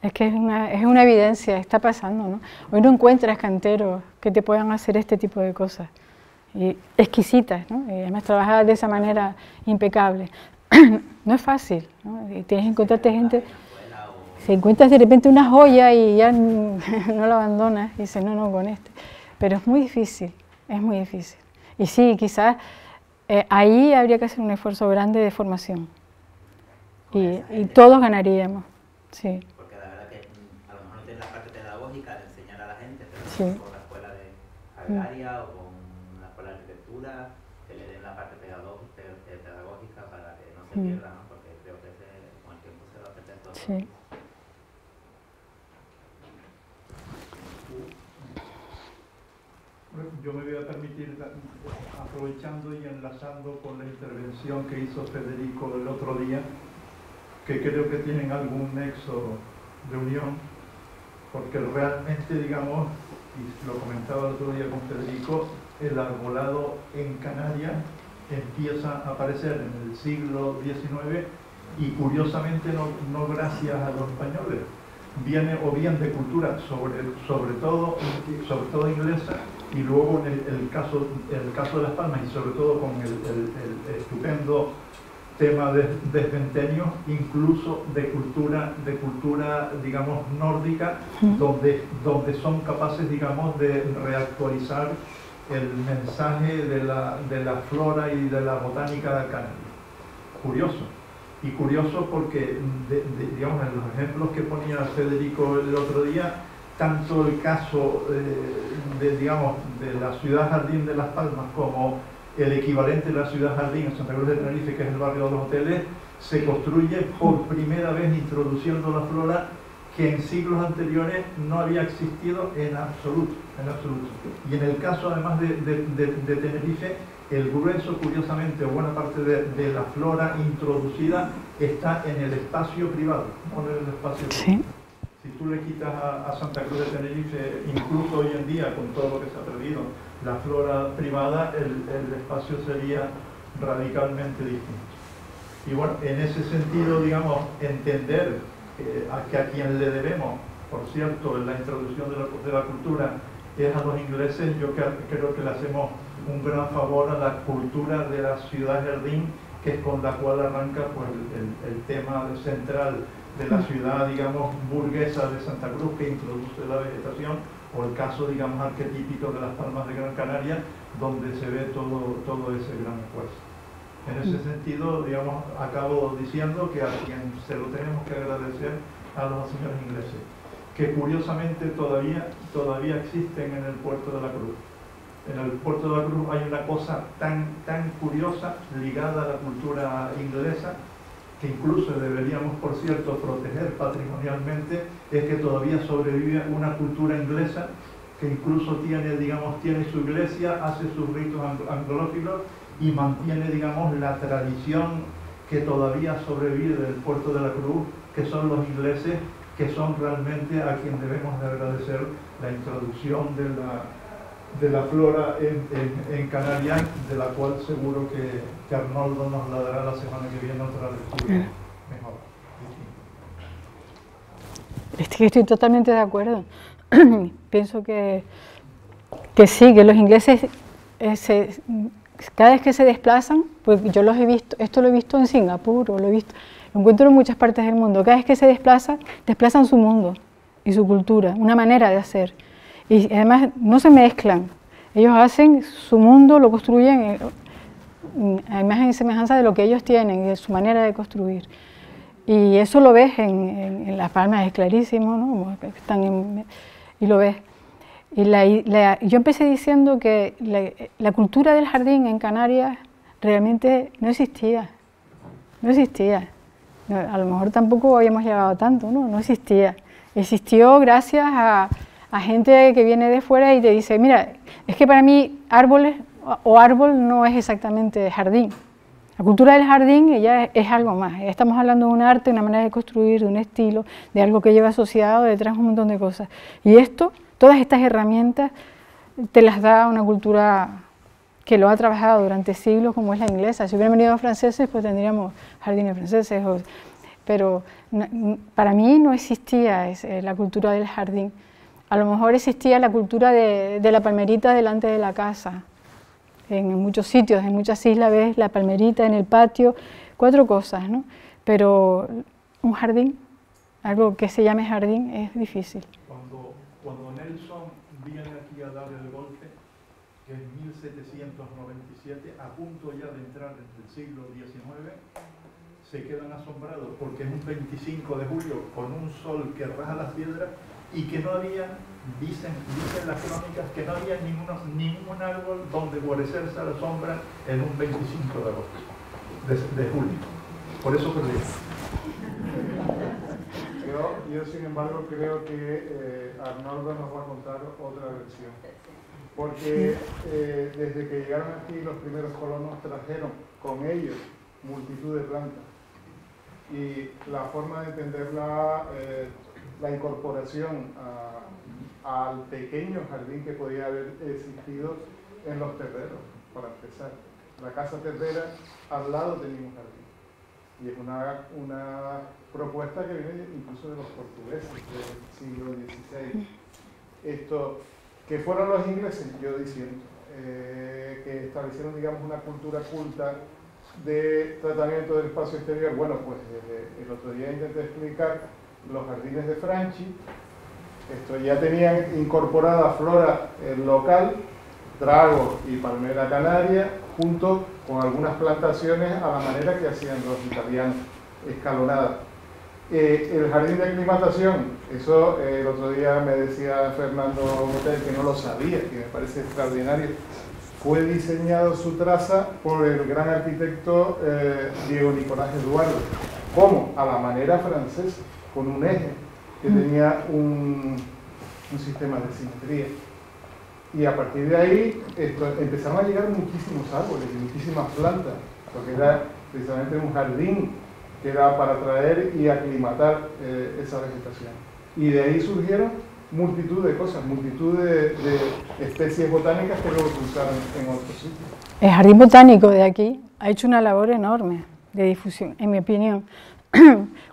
Es que es una evidencia, está pasando, ¿no? Hoy no encuentras canteros que te puedan hacer este tipo de cosas, y exquisitas, ¿no? Y además trabajadas de esa manera impecable. No es fácil, ¿no? Y tienes que encontrarte gente... Si encuentras de repente una joya y ya no la abandonas, y dices, no, con este. Pero es muy difícil, es muy difícil. Y sí, quizás ahí habría que hacer un esfuerzo grande de formación y todos ganaríamos. Sí. Porque la verdad que a lo mejor no tiene la parte pedagógica de enseñar a la gente, pero sí. con la escuela de agraria o con la escuela de arquitectura, que le den la parte pedagógica para que no se pierda, ¿no? Porque creo que con el tiempo se va a perder todo. Sí. Yo me voy a permitir, aprovechando y enlazando con la intervención que hizo Federico el otro día, que creo que tienen algún nexo de unión, porque realmente, digamos, y lo comentaba el otro día con Federico, el arbolado en Canarias empieza a aparecer en el siglo XIX y curiosamente no gracias a los españoles, viene o bien de cultura sobre todo inglesa, y luego en el caso de Las Palmas y sobre todo con el estupendo tema de Desventeños, incluso de cultura digamos nórdica, donde son capaces, digamos, de reactualizar el mensaje de la flora y de la botánica de Canarias. Curioso porque digamos, en los ejemplos que ponía Federico el otro día, tanto el caso de la ciudad jardín de Las Palmas como el equivalente de la ciudad jardín en Santa Cruz de Tenerife, que es el barrio de los hoteles, se construye por primera vez introduciendo la flora que en siglos anteriores no había existido en absoluto. Y en el caso además de Tenerife, el grueso, curiosamente, o buena parte de la flora introducida está en el espacio privado, no en el espacio público. Sí. Si tú le quitas a Santa Cruz de Tenerife, incluso hoy en día, con todo lo que se ha perdido, la flora privada, el espacio sería radicalmente distinto. Y bueno, en ese sentido, digamos, entender que a quien le debemos, por cierto, en la introducción de la cultura, es a los ingleses. Yo creo que le hacemos un gran favor a la cultura de la ciudad jardín, que es con la cual arranca pues, el tema central de la ciudad, digamos, burguesa de Santa Cruz, que introduce la vegetación, o el caso, digamos, arquetípico de Las Palmas de Gran Canaria, donde se ve todo ese gran esfuerzo. En ese sentido, digamos, acabo diciendo que a quien se lo tenemos que agradecer a los señores ingleses, que curiosamente todavía existen en el puerto de la Cruz. En el puerto de la Cruz hay una cosa tan curiosa ligada a la cultura inglesa, que incluso deberíamos, por cierto, proteger patrimonialmente, es que todavía sobrevive una cultura inglesa que incluso tiene su iglesia, hace sus ritos anglófilos y mantiene, digamos, la tradición que todavía sobrevive del puerto de la Cruz, que son los ingleses, que son realmente a quien debemos de agradecer la introducción de la flora en Canarias, de la cual seguro que Arnoldo nos la dará la semana que viene otra lectura mejor. Estoy totalmente de acuerdo. Pienso que sí, que los ingleses cada vez que se desplazan, pues yo los he visto, esto lo he visto en Singapur, o lo encuentro en muchas partes del mundo, cada vez que se desplazan su mundo y su cultura, una manera de hacer. Y además no se mezclan, ellos hacen su mundo, lo construyen a imagen y semejanza de lo que ellos tienen, de su manera de construir. Y eso lo ves en Las Palmas, es clarísimo, ¿no? Y lo ves. Y yo empecé diciendo que la cultura del jardín en Canarias realmente no existía. No existía. No, a lo mejor tampoco habíamos llegado tanto, ¿no? No existía. Existió gracias a gente que viene de fuera y te dice, mira, es que para mí árboles o árbol no es exactamente jardín. La cultura del jardín ya es algo más. Estamos hablando de un arte, una manera de construir, de un estilo, de algo que lleva asociado detrás un montón de cosas. Y todas estas herramientas te las da una cultura que lo ha trabajado durante siglos, como es la inglesa. Si hubieran venido los franceses, pues tendríamos jardines franceses. Pero para mí no existía la cultura del jardín. A lo mejor existía la cultura de la palmerita delante de la casa. En muchos sitios, en muchas islas ves la palmerita en el patio, 4 cosas, ¿no? Pero un jardín, algo que se llame jardín, es difícil. Cuando Nelson viene aquí a dar el golpe, que es 1797, a punto ya de entrar en el siglo XIX, se quedan asombrados porque es un 25 de julio con un sol que raja las piedras y que no había, dicen las crónicas, que no había ningún árbol donde guarecerse a la sombra en un 25 de agosto, de julio. Por eso perdí. Yo, sin embargo, creo que Arnoldo nos va a contar otra versión. Porque desde que llegaron aquí los primeros colonos trajeron con ellos multitud de plantas. Y la forma de entender la incorporación al pequeño jardín que podía haber existido en los terreros, para empezar. La casa terrera al lado tenía un jardín. Y es una propuesta que viene incluso de los portugueses del siglo XVI. Esto, que fueron los ingleses, yo diciendo, que establecieron, digamos, una cultura culta de tratamiento del espacio exterior. Bueno, pues el otro día intenté explicar los jardines de Franchi. Esto ya tenían incorporada flora local, drago y palmera canaria, junto con algunas plantaciones a la manera que hacían los italianos, escalonadas. El jardín de aclimatación, eso el otro día me decía Fernando Botel, que no lo sabía, que me parece extraordinario. Fue diseñado su traza por el gran arquitecto Diego Nicolás Eduardo. ¿Cómo? A la manera francesa, con un eje que tenía un sistema de simetría. Y a partir de ahí empezaron a llegar muchísimos árboles y muchísimas plantas, porque era precisamente un jardín que era para atraer y aclimatar esa vegetación. Y de ahí surgieron multitud de cosas, multitud de especies botánicas que luego se usaron en otros sitios. El Jardín Botánico de aquí ha hecho una labor enorme de difusión, en mi opinión.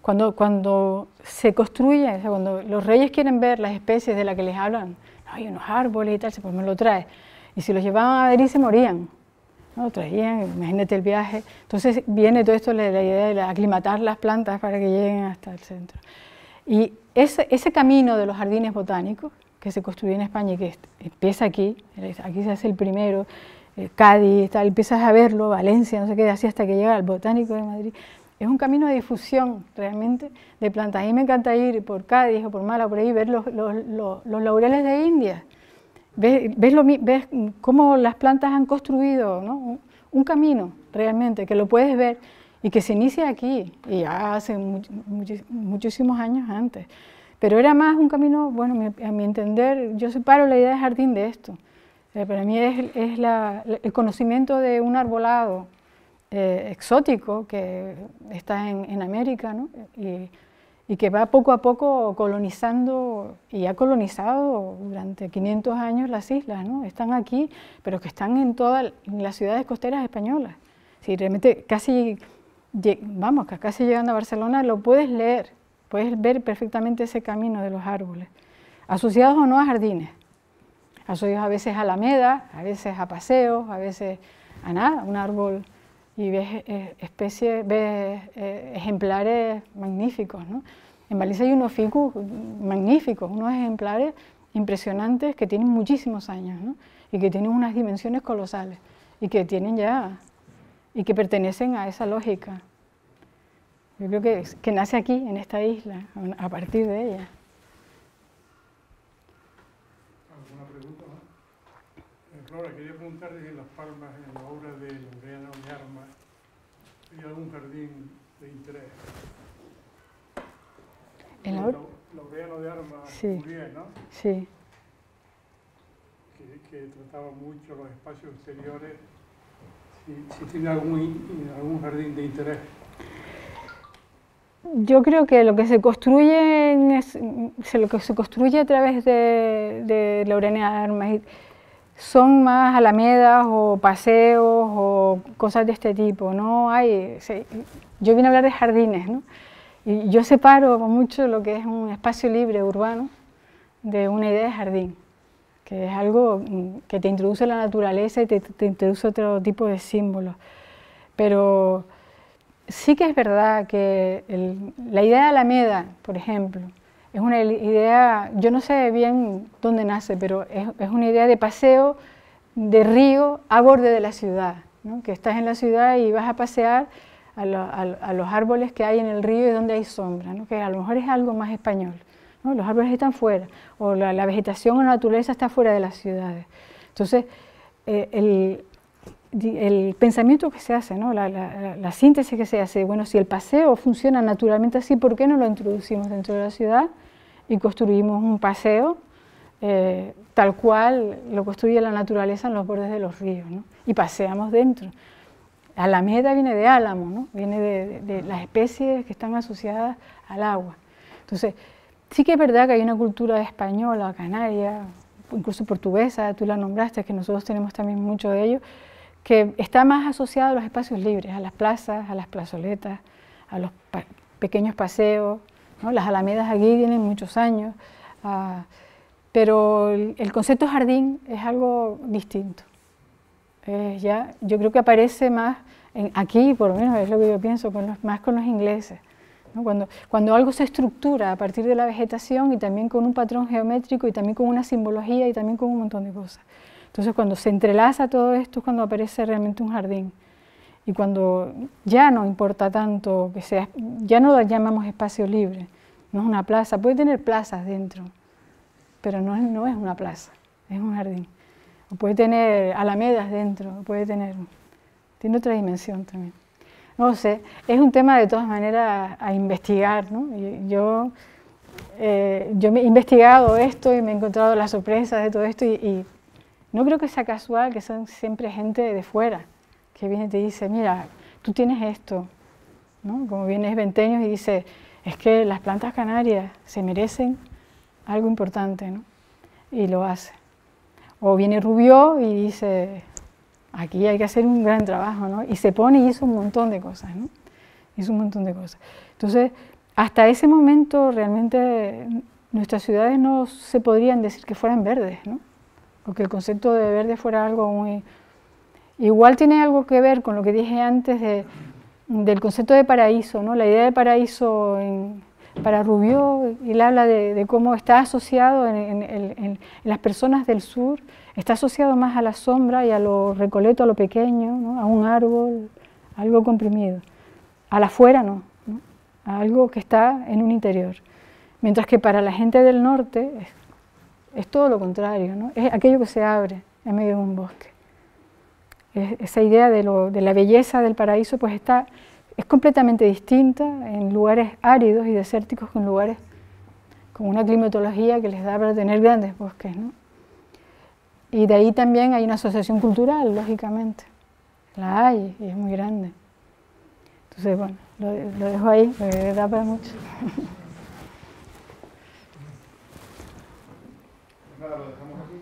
Cuando se construye, o sea, cuando los reyes quieren ver las especies de las que les hablan, hay unos árboles y tal, pues me lo trae. Y si los llevaban a Madrid se morían, ¿no? Lo traían, imagínate el viaje. Entonces viene todo esto, la idea de aclimatar las plantas para que lleguen hasta el centro. Y ese camino de los jardines botánicos que se construye en España y que empieza aquí se hace el primero, Cádiz, tal, empiezas a verlo, Valencia, no sé qué, así hasta que llega al Botánico de Madrid. Es un camino de difusión realmente de plantas. A mí me encanta ir por Cádiz o por Málaga, por ahí, ver los laureles de India. Ves cómo las plantas han construido, ¿no? un camino realmente, que lo puedes ver y que se inicia aquí, y ya hace muchísimos años antes. Pero era más un camino, bueno, a mi entender, yo separo la idea de jardín de esto. Para mí es el conocimiento de un arbolado exótico que está en América, ¿no? y que va poco a poco colonizando, y ha colonizado durante 500 años las islas, ¿no? Están aquí, pero que están en todas las ciudades costeras españolas. Si realmente casi llegando a Barcelona lo puedes leer, puedes ver perfectamente ese camino de los árboles, asociados o no a jardines, asociados a veces a alamedas, a veces a paseos, a veces a nada, un árbol, y ves especies, ves ejemplares magníficos, ¿no? En Valencia hay unos ficus magníficos, unos ejemplares impresionantes que tienen muchísimos años, ¿no? Y que tienen unas dimensiones colosales y que tienen ya, y que pertenecen a esa lógica. Yo creo que nace aquí, en esta isla, a partir de ella. ¿Alguna pregunta más? Flora, quería preguntarle en Las Palmas, en la obra de Laureano de Armas, ¿hay algún jardín de interés? Laureano de Armas, sí. Muriel, ¿no? Sí. Que trataba mucho los espacios exteriores. Si tiene algún jardín de interés. Yo creo que lo que se construye a través de Laureano de Armas son más alamedas o paseos o cosas de este tipo, ¿no? Yo vine a hablar de jardines, ¿no? Y yo separo mucho lo que es un espacio libre urbano de una idea de jardín, que es algo que te introduce la naturaleza y te introduce otro tipo de símbolos. Pero sí que es verdad que la idea de Alameda, por ejemplo, es una idea, yo no sé bien dónde nace, pero es una idea de paseo de río a borde de la ciudad, ¿no? Que estás en la ciudad y vas a pasear a los árboles que hay en el río y donde hay sombra, ¿no? Que a lo mejor es algo más español, ¿no? Los árboles están fuera, o la vegetación o la naturaleza está fuera de las ciudades. Entonces, el pensamiento que se hace, ¿no? la síntesis que se hace, bueno, si el paseo funciona naturalmente así, ¿por qué no lo introducimos dentro de la ciudad y construimos un paseo tal cual lo construye la naturaleza en los bordes de los ríos, ¿no? Y paseamos dentro? Alameda viene de álamo, ¿no? Viene de las especies que están asociadas al agua. Entonces, sí que es verdad que hay una cultura española, canaria, incluso portuguesa, tú la nombraste, que nosotros tenemos también mucho de ello, que está más asociada a los espacios libres, a las plazas, a las plazoletas, a los pequeños paseos, ¿no? Las alamedas aquí tienen muchos años, pero el concepto jardín es algo distinto. Yo creo que aparece más aquí, por lo menos es lo que yo pienso, más con los ingleses, ¿no? Cuando algo se estructura a partir de la vegetación y también con un patrón geométrico y también con una simbología y también con un montón de cosas. Entonces, cuando se entrelaza todo esto es cuando aparece realmente un jardín. Y cuando ya no importa tanto que sea, ya no lo llamamos espacio libre, no es una plaza, puede tener plazas dentro, pero no es una plaza, es un jardín. O puede tener alamedas dentro, tiene otra dimensión también. No sé, es un tema de todas maneras a investigar, ¿no? Yo me he investigado esto y me he encontrado las sorpresas de todo esto y no creo que sea casual que son siempre gente de fuera que viene y te dice, mira, tú tienes esto, ¿no? Como viene Venteños y dice, es que las plantas canarias se merecen algo importante, ¿no? Y lo hace. O viene Rubió y dice, aquí hay que hacer un gran trabajo, ¿no? Y se pone y hizo un montón de cosas, ¿no? Hizo un montón de cosas. Entonces, hasta ese momento realmente nuestras ciudades no se podrían decir que fueran verdes, ¿no? O que el concepto de verde fuera algo muy... Igual tiene algo que ver con lo que dije antes del concepto de paraíso, ¿no? La idea de paraíso para Rubió, él habla de cómo está asociado en las personas del sur, está asociado más a la sombra y a lo recoleto, a lo pequeño, ¿no? A un árbol, algo comprimido. A la afuera no, a algo que está en un interior. Mientras que para la gente del norte es todo lo contrario, ¿no? Es aquello que se abre en medio de un bosque. Esa idea de la belleza del paraíso pues es completamente distinta en lugares áridos y desérticos que en lugares con una climatología que les da para tener grandes bosques, ¿no? Y de ahí también hay una asociación cultural, lógicamente. La hay y es muy grande. Entonces, bueno, lo dejo ahí, porque da para mucho. Nada, lo dejamos aquí.